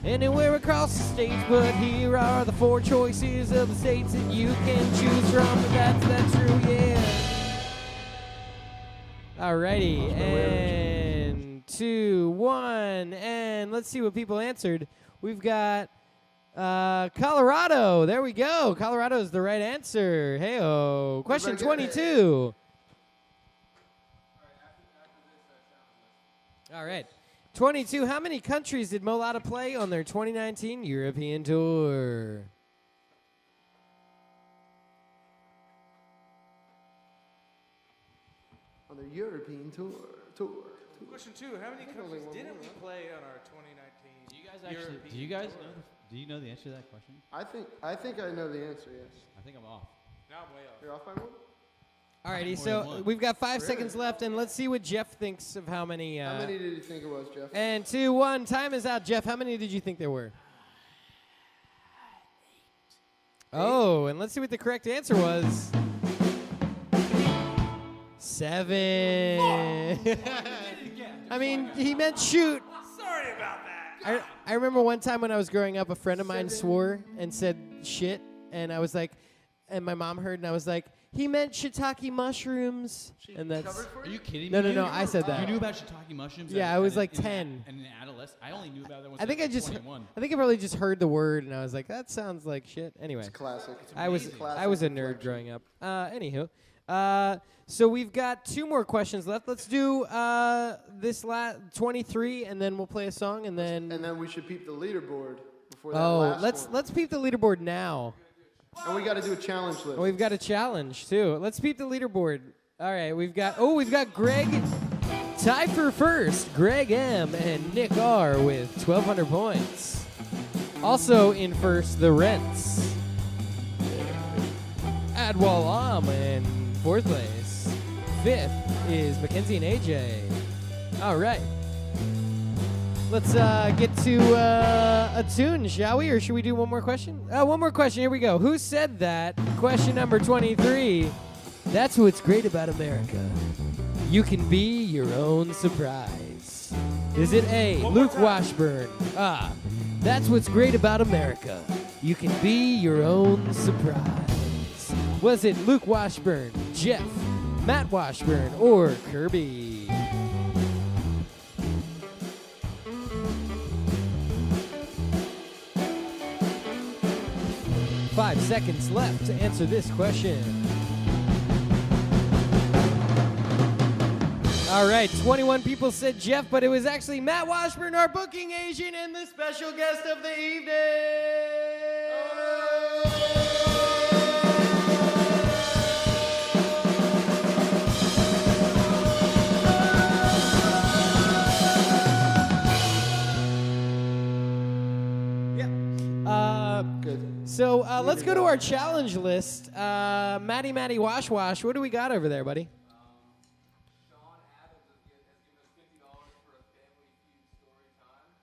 Anywhere across the states, but here are the 4 choices of the states that you can choose from. That's true, yeah. Alrighty, and 2, 1, and let's see what people answered. We've got Colorado. There we go. Colorado is the right answer. Hey-oh. Question 22. All right. 22. How many countries did Lowda play on their 2019 European tour? On the European tour. Question 2, how many countries didn't we play on our 2019 Do you guys know? Do you know the answer to that question? I think I know the answer, yes. I think I'm off. Now I'm way off. You're off by one? Alrighty, More so than one. we've got 5 seconds left, and let's see what Jeff thinks of how many. How many did you think it was, Jeff? And 2, 1, time is out. Jeff, how many did you think there were? 8. Oh, and let's see what the correct answer was. 7. I mean, he meant shoot. Sorry about that. I remember one time when I was growing up, a friend of mine swore and said shit, and I was like, and my mom heard, and I was like, he meant shiitake mushrooms, and that's. Are you kidding No, me? no, I said that. You knew about shiitake mushrooms? Yeah, I was like 10. And an adolescent. I only knew about that when I think I I was just, 21. I think I probably just heard the word, and I was like, that sounds like shit. Anyway, It's classic. I was Classic a nerd reflection. growing up. Anywho, so we've got 2 more questions left. Let's do this 23, and then we'll play a song, and then. And then we should peep the leaderboard before that Oh, last one. let's peep the leaderboard now. And we got to do a challenge list. Oh, we've got a challenge too. Let's peep the leaderboard. All right, we've got Greg tied for first. Greg M and Nick R with 1,200 points. Also in first, the Rents. Adwal Am in 4th place. 5th is Mackenzie and AJ. All right. Let's get to a tune, shall we? Or should we do one more question? One more question. Here we go. Who said that? Question number 23. That's what's great about America. You can be your own surprise. Is it A, Luke Washburn? That's what's great about America. You can be your own surprise. Was it Luke Washburn, Jeff, Matt Washburn, or Kirby? 5 seconds left to answer this question. All right, 21 people said Jeff, but it was actually Matt Washburn, our booking agent, and the special guest of the evening. 'Cause So let's go to our challenge list. Matty Wash Wash, what do we got over there, buddy?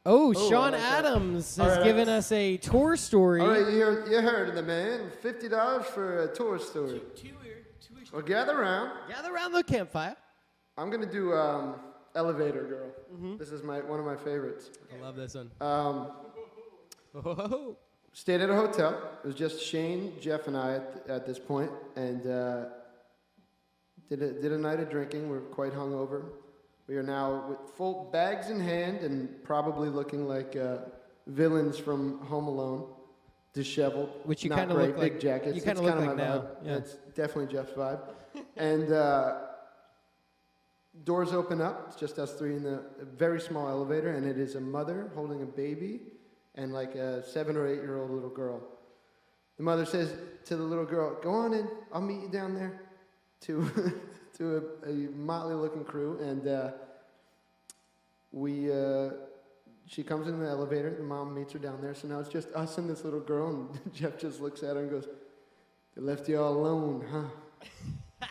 Oh, Sean I like that. Adams All has right, given us a tour story. All right, you heard of the man. $50 for a tour story. Well, gather around. Gather around the campfire. I'm gonna do Elevator Girl. This is one of my favorites. I love this one. Stayed at a hotel. It was just Shane, Jeff, and I at this point, and did a night of drinking. We're quite hungover. We are now with full bags in hand and probably looking like villains from Home Alone, disheveled. Which you not kinda great, look like- big jackets. you kinda It's look kinda like my now, vibe. yeah. It's definitely Jeff's vibe. And doors open up. It's just us three in a very small elevator, and it is a mother holding a baby and like a 7 or 8 year old little girl. The mother says to the little girl, "Go on in. I'll meet you down there." To a motley-looking crew, and she comes in the elevator. The mom meets her down there. So now it's just us and this little girl, and Jeff just looks at her and goes, "They left you all alone, huh?"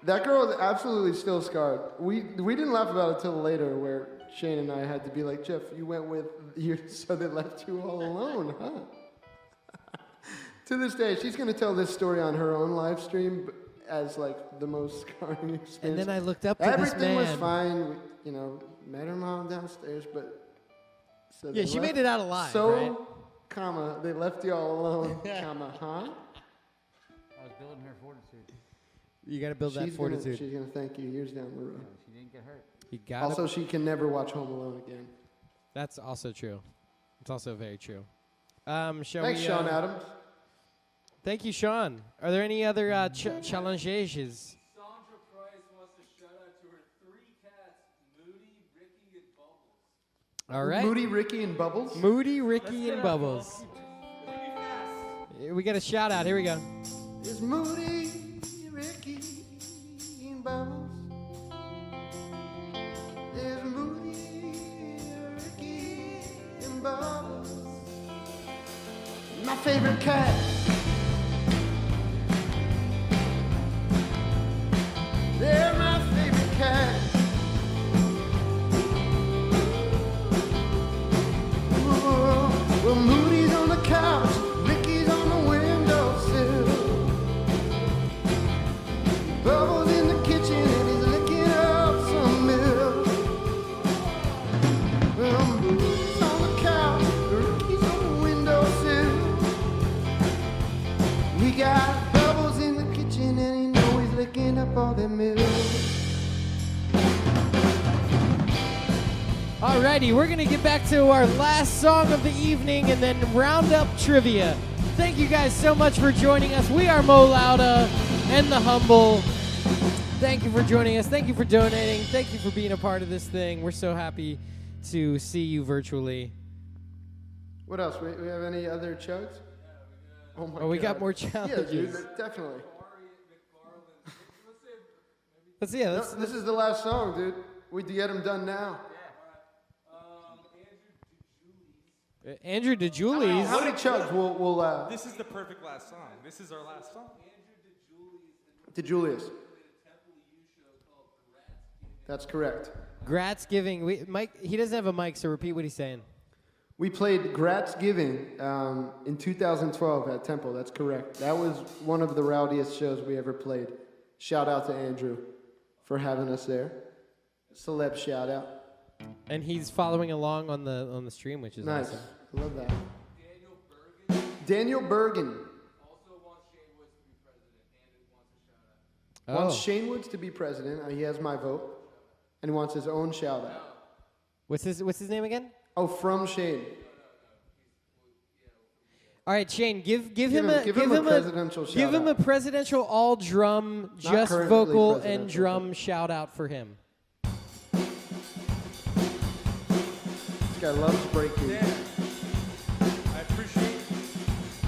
That girl is absolutely still scarred. We didn't laugh about it till later, where Shane and I had to be like, "Jeff, you went with you, so they left you all alone, huh?" To this day, she's going to tell this story on her own live stream as like the most scarring experience. And then I looked up to this Everything man. was fine. We, met her mom downstairs, but so Yeah, they she left- made it out alive, So, right? comma, they left you all alone, comma, huh? I was building her fortitude. You got to build that She's fortitude. gonna thank you years down the road. She didn't get hurt. You got Also, she can never watch Home Alone again. That's also true. It's also very true. Shall Thanks, we, Sean Adams. Thank you, Sean. Are there any other challenges? Sandra Price wants to shout out to her 3 cats, Moody, Ricky, and Bubbles. All right. Moody, Ricky, and Bubbles. Moody, Ricky, and Bubbles. We got a shout out. Here we go. It's Moody, Ricky, and Bubbles. There's Moody, Ricky, and Bubbles. My favorite cat. They're my favorite cat. Well, Moody's on the couch, Ricky's on the windowsill. Bubbles in the kitchen and he's licking up some milk. Well, Moody's on the couch, Ricky's on the windowsill. We got Bubbles in the kitchen and he knows he's licking up all the milk. Alrighty, we're going to get back to our last song of the evening and then round up trivia. Thank you guys so much for joining us. We are Mo Lowda and The Humble. Thank you for joining us. Thank you for donating. Thank you for being a part of this thing. We're so happy to see you virtually. What else? We have any other chugs? Oh my We God. got more Yeah, challenges. dude, definitely. Let's see. No, this is the last song, dude. We get them done now. Andrew DeJulies. How many chugs will This is the perfect last song. This is our last song. to Julius? That's correct. Grats giving. Mike, he doesn't have a mic, so repeat what he's saying. We played Gratz Giving in 2012 at Temple. That's correct. That was one of the rowdiest shows we ever played. Shout out to Andrew for having us there. Celeb shout out. And he's following along on the stream, which is Nice. awesome. I love that. Daniel Bergen. Also wants Shane Woods to be president and wants a shout out. Wants Shane Woods to be president. He has my vote. And he wants his own shout out. What's his name again? Oh, from Shane. All right, Shane, give him a presidential shout give him out. a presidential all drum, Not just currently vocal and presidential, drum shout out for him. This guy loves breaking. Yeah. I appreciate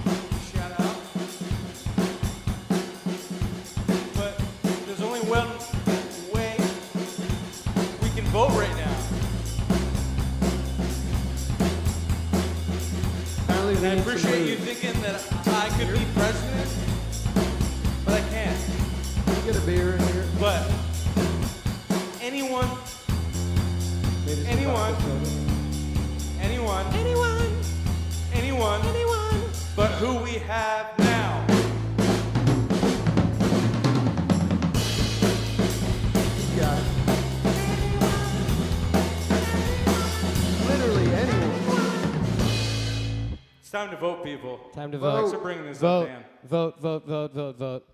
the shout out. But there's only one way we can vote right now. Apparently we And I need some appreciate you moves. thinking that I could be president, but I can't. Can we get a beer in here? But anyone, Maybe some anyone, vodka soda. anyone, but who we have now. Got it. Literally anyone. It's time to vote, people. Time to Vote. vote. Thanks for bringing this Vote. up, Dan. Vote.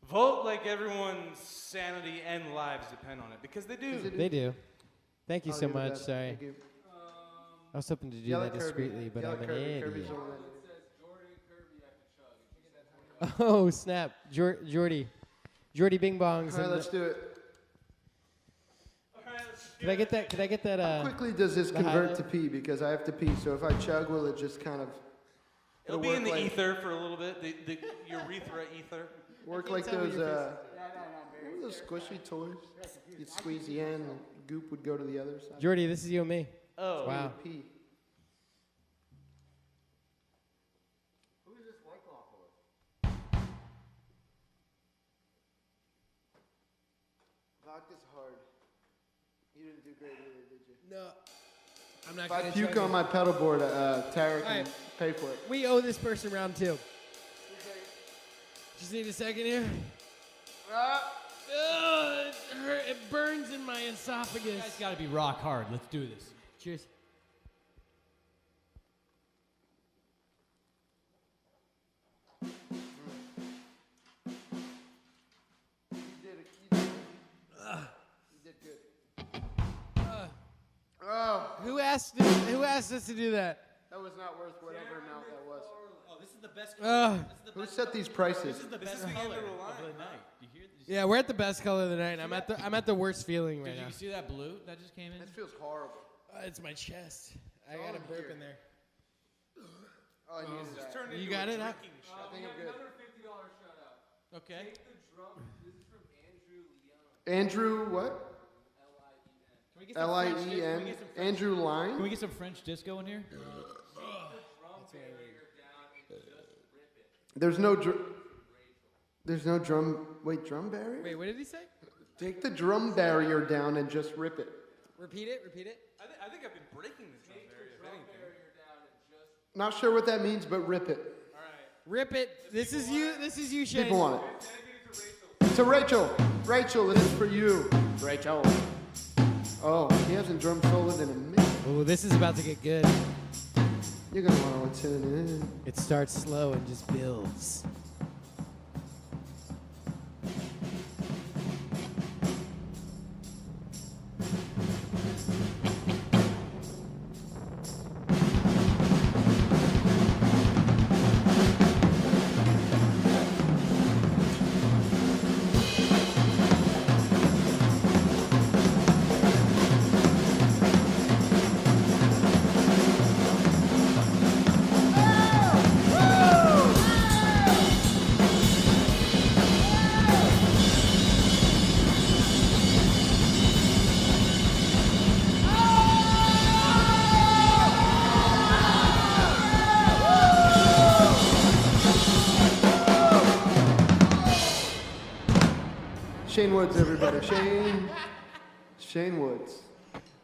Vote like everyone's sanity and lives depend on it, because they do. They do. Thank you I'll so give it much. that. Sorry. Thank you. I was hoping to do Yell that at Kirby. discreetly, but Yell I'm at an Kirby. idiot. Kirby's the one that- Oh, snap. Jordy Bing Bongs. All right, let's do it. Could I get that? How quickly does this the convert highlight. to pee? Because I have to pee. So if I chug, will it just kind of It'll be in the ether for a little bit. The urethra ether. Work like those those squishy toys. You'd squeeze the end, and goop would go to the other side. Jordy, this is you and me. Oh. Wow. Pee. Vodka's hard. You didn't do great either, did you? No. I'm not If I gonna puke try on to- my pedal board, Tara can Alright. pay for it. We owe this person round 2. Just need a second here. It burns in my esophagus. You guys gotta be rock hard. Let's do this. Cheers. You did it. You did good. Oh, Who asked us to do that? that was not worth whatever amount that was. Oh, this is the best. Who set these prices? This is the best color of the night. You hear this? Yeah, we're at the best color of the night. I'm at the worst feeling right Did now. you see that blue that just came in? This feels horrible. It's my chest. I got a burp in there. Oh, I needed that. Turned You into got a it, huh? drinking shot. I think I'm good. Okay. Andrew, what? Can we get some French L-I-E-N. dis- can we get some French- Andrew Can we Line? get some French disco in here? There's no drum. Wait, drum barrier? Wait, what did he say? Take the drum barrier down and just rip it. Repeat it. Repeat it. I think I've been breaking the drum barrier, if anything. Not sure what that means, but rip it. All right. Rip it. This is you. This is you, Shane. People want it. To Rachel. Rachel, it is for you. Rachel. Oh, he hasn't drum soloed in a minute. Oh, this is about to get good. You're gonna want to tune in. It starts slow and just builds. Shane Woods, everybody. Shane Woods.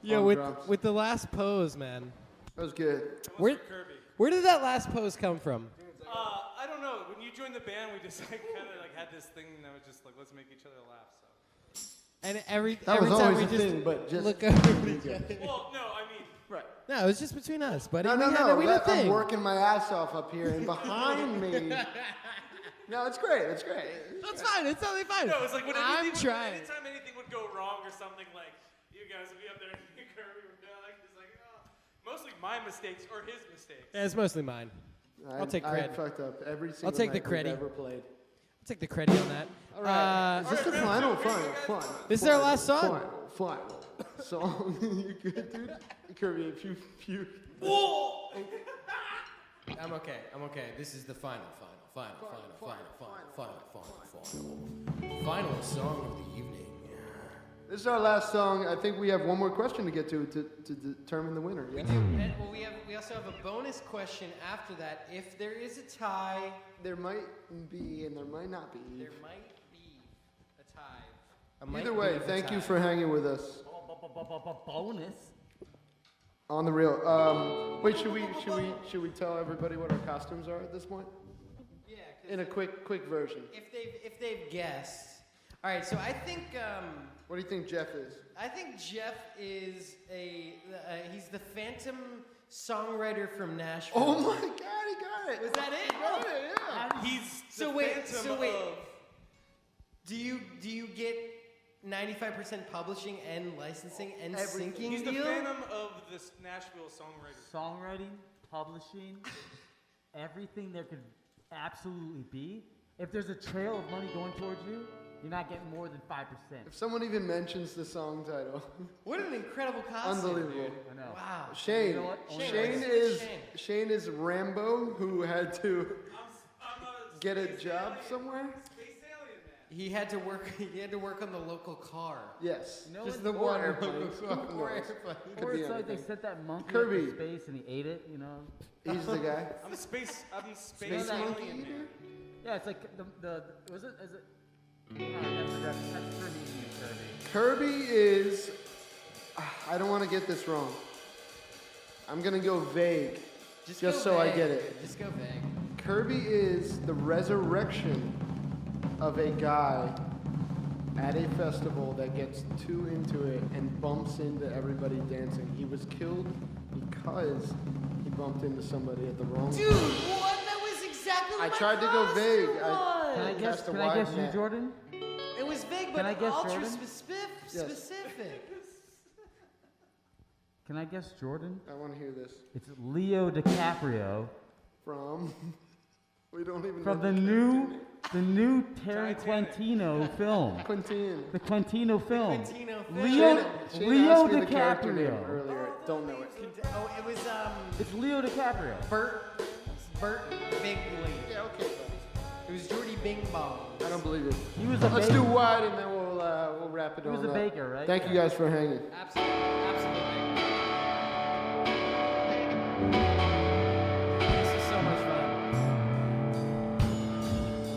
Yeah, On with drums. with the last pose, man. That was good. Where Kirby. where did that last pose come from? I don't know. When you joined the band, we just kind of had this thing that was just let's make each other laugh. So. And every That was time always we a just thing, but just look over each other. Well, no, I mean, right. No, it was just between us, buddy. No, we had no. we had a I'm thing. working my ass off up here, and behind me. No, it's great. It's great. That's fine. It's totally fine. no, it's like when I'm anything trying. anytime anything would go wrong or something, like you guys would be up there and Kirby would go like just like mostly my mistakes or his mistakes. Yeah, it's mostly mine. I'll take I cred. fucked up every single take the night we've credit. ever played. I'll take the credit on that. All right. Is this the final? This is our last song. Final song. You good, dude? Kirby, if you puke. I'm okay. This is the final song of the evening. This is our last song. I think we have one more question to get to determine the winner. Yeah? And, well, we also have a bonus question after that. If there is a tie, There might be and there might not be. there might be a tie. Either way, thank you for hanging with us. Bonus. On the real. Wait, should we tell everybody what our costumes are at this point? Yeah. In a quick version. If they've guessed. All right. So I think What do you think Jeff is? Jeff is he's the Phantom songwriter from Nashville. Oh my God, he got it! Was that it? Got it, yeah. He's So the wait. phantom So wait. of Do you get 95% publishing and licensing and Everything. syncing he's the deal? phantom of this Nashville songwriter. Songwriting, publishing, everything there could absolutely be. If there's a trail of money going towards you, You're not getting more than 5%. If someone even mentions the song title, What an incredible costume, unbelievable. dude. I know. Wow. Shane. You know what? Shane is Rambo who had to get a job somewhere. He had to work. He had to work on the local car. Yes, You know just what? the Or one airplanes. Fucking Or knows. airplanes. Could Or be it's like they anything. sent that monkey Kirby. into space and he ate it, you know? He's the guy. I'm space Space monkey alien, eater? man. Yeah, it's like was it, is it? That's Kirby and Kirby. Kirby is. I don't want to get this wrong. I'm gonna go vague, just go so I vague, get it. dude. Just go vague. Kirby is the resurrection of a guy at a festival that gets too into it and bumps into everybody dancing. He was killed because he bumped into somebody at the wrong Dude, time. what? That was exactly what I my tried to go vague. costume was. Can I guess? Cast a Can I wide guess you, net. Jordan? It was vague, Can but I guess ultra Jordan? specific. Can I guess Jordan? I want to hear this It's Leo DiCaprio from. We don't even from know the new Tarantino film. Quentin. The Quintino film. Quintino film. Leo Shane asked me the character name DiCaprio. earlier. Don't know it. Oh, it was It's Leo DiCaprio. Bert Bigley. Yeah, okay. It was Jordy Bing Bong. I don't believe it. He was a Let's baker. do wide and then we'll wrap it He on was a up. baker, right? Thank you guys for hanging. Absolutely, absolutely. This is so much fun.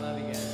Love you guys.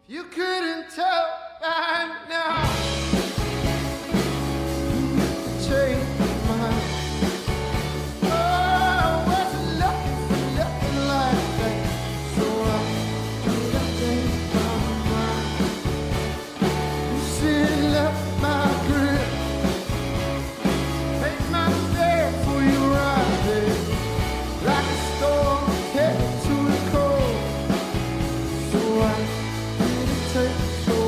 You couldn't tell by now. Change my mind. Oh, I wasn't looking like that. So I couldn't change my mind. You still left my grip. Made my stay for you right there. Like a storm headed to the cold. So I take so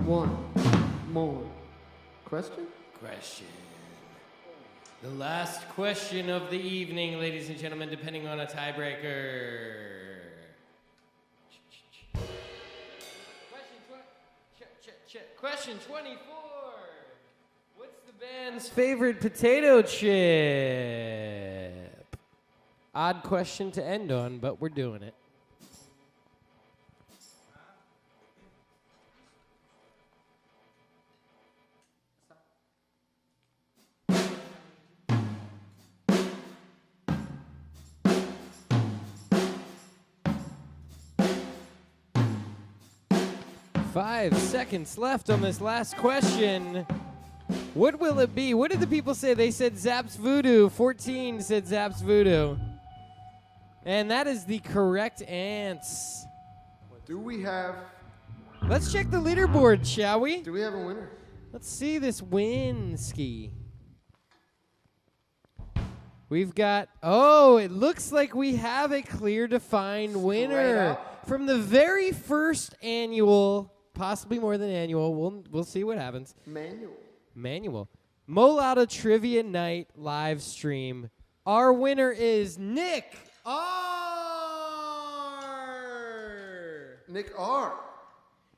one more question. The last question of the evening, ladies and gentlemen, depending on a tiebreaker. Question 24. What's the band's favorite potato chip? Odd question to end on, but we're doing it. Five seconds left on this last question. What will it be? What did the people say? They said Zapp's Voodoo. 14 said Zapp's Voodoo. And that is the correct answer. Do we have... Let's check the leaderboard, shall we? Do we have a winner? Let's see this win ski. We've got... Oh, it looks like we have a clear defined winner. From the very first annual... Possibly more than annual. We'll see what happens. Manual. Lowda Trivia Night live stream. Our winner is Nick R. Nick R.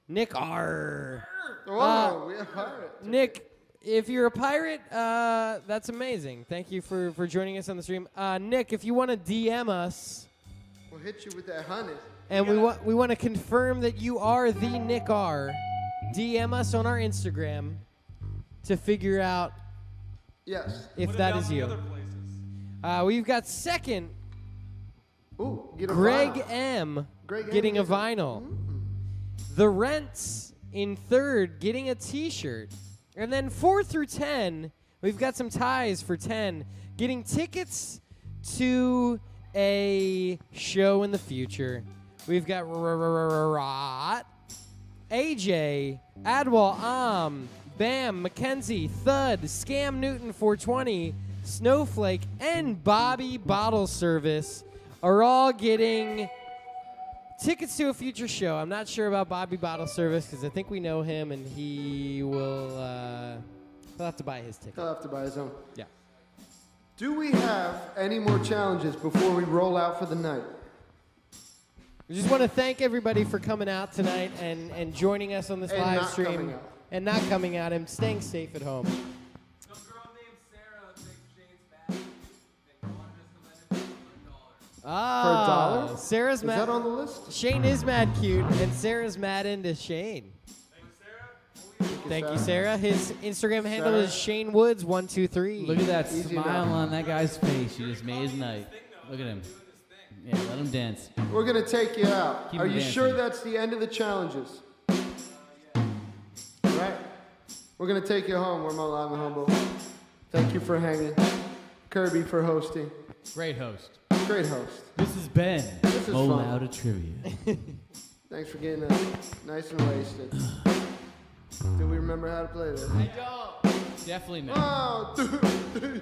Nick R. Oh, we have a pirate. Nick, if you're a pirate, that's amazing. Thank you for joining us on the stream. Nick, if you want to DM us, We'll hit you with that honey. and we want to confirm that you are the Nick R, DM us on our Instagram to figure out if that is you. We've got second, Get a Greg vinyl. M. Greg M getting a gets a- vinyl. The Rents in third getting a t-shirt. And then 4 through 10, we've got some ties for 10, getting tickets to a show in the future. We've got Rot, AJ, Adwal, Bam, Mackenzie, Thud, Scam Newton 420, Snowflake, and Bobby Bottle Service are all getting tickets to a future show. I'm not sure about Bobby Bottle Service because I think we know him and he will he'll have to buy his ticket. He'll have to buy his own. Yeah. Do we have any more challenges before we roll out for the night? We just want to thank everybody for coming out tonight and joining us on this And live not stream. coming out. And not coming out and staying safe at home. Some girl named Sarah thinks Shane's mad. They wanted us to let him $100. Ah, $1? Sarah's Is mad. that on the list? Shane is mad cute, and Sarah's mad into Shane. Thank you, Sarah. His Instagram handle is Shane Woods 123. Look at that Easy smile enough. on that guy's face. You just made his night. Look at him. Yeah, let him dance. We're going to take you out. Keep Are him you dancing. sure that's the end of the challenges? All right. We're going to take you home. We're Milan the Humble. Thank you for hanging. Kirby for hosting. Great host. Great host. This is Ben. This is fun. Lowda Trivia. Thanks for getting us nice and wasted. Do we remember how to play this? I don't. Definitely not. 1, 2, 3.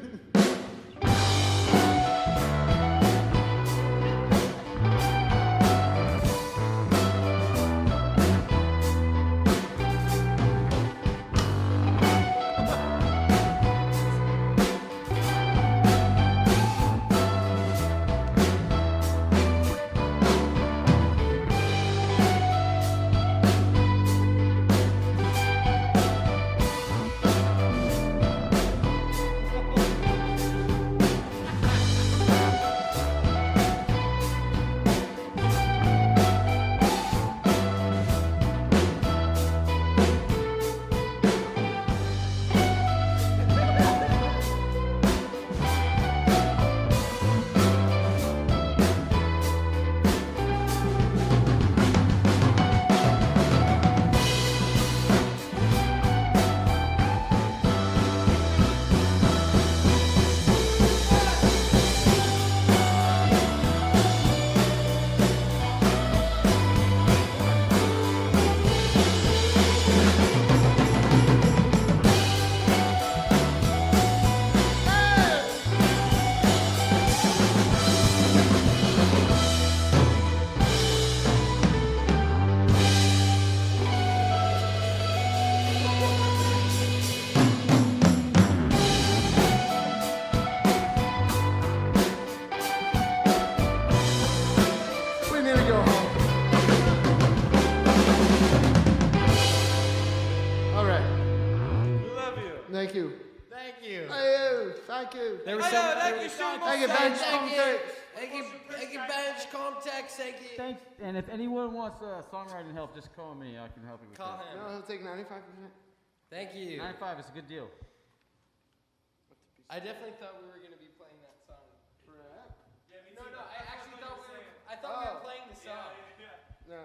Thank you. Thank you. Thank you. There was some. Thank you, bench context. Thank you, bench context. Thank you. Thanks. And if anyone wants songwriting help, just call me. I can help you with Call that. him. No, he'll take 95%. Thank you. 95 is a good deal. I definitely thought we were gonna be playing that song. Yeah, me No, too. I actually thought we were. I thought we were playing the song. No.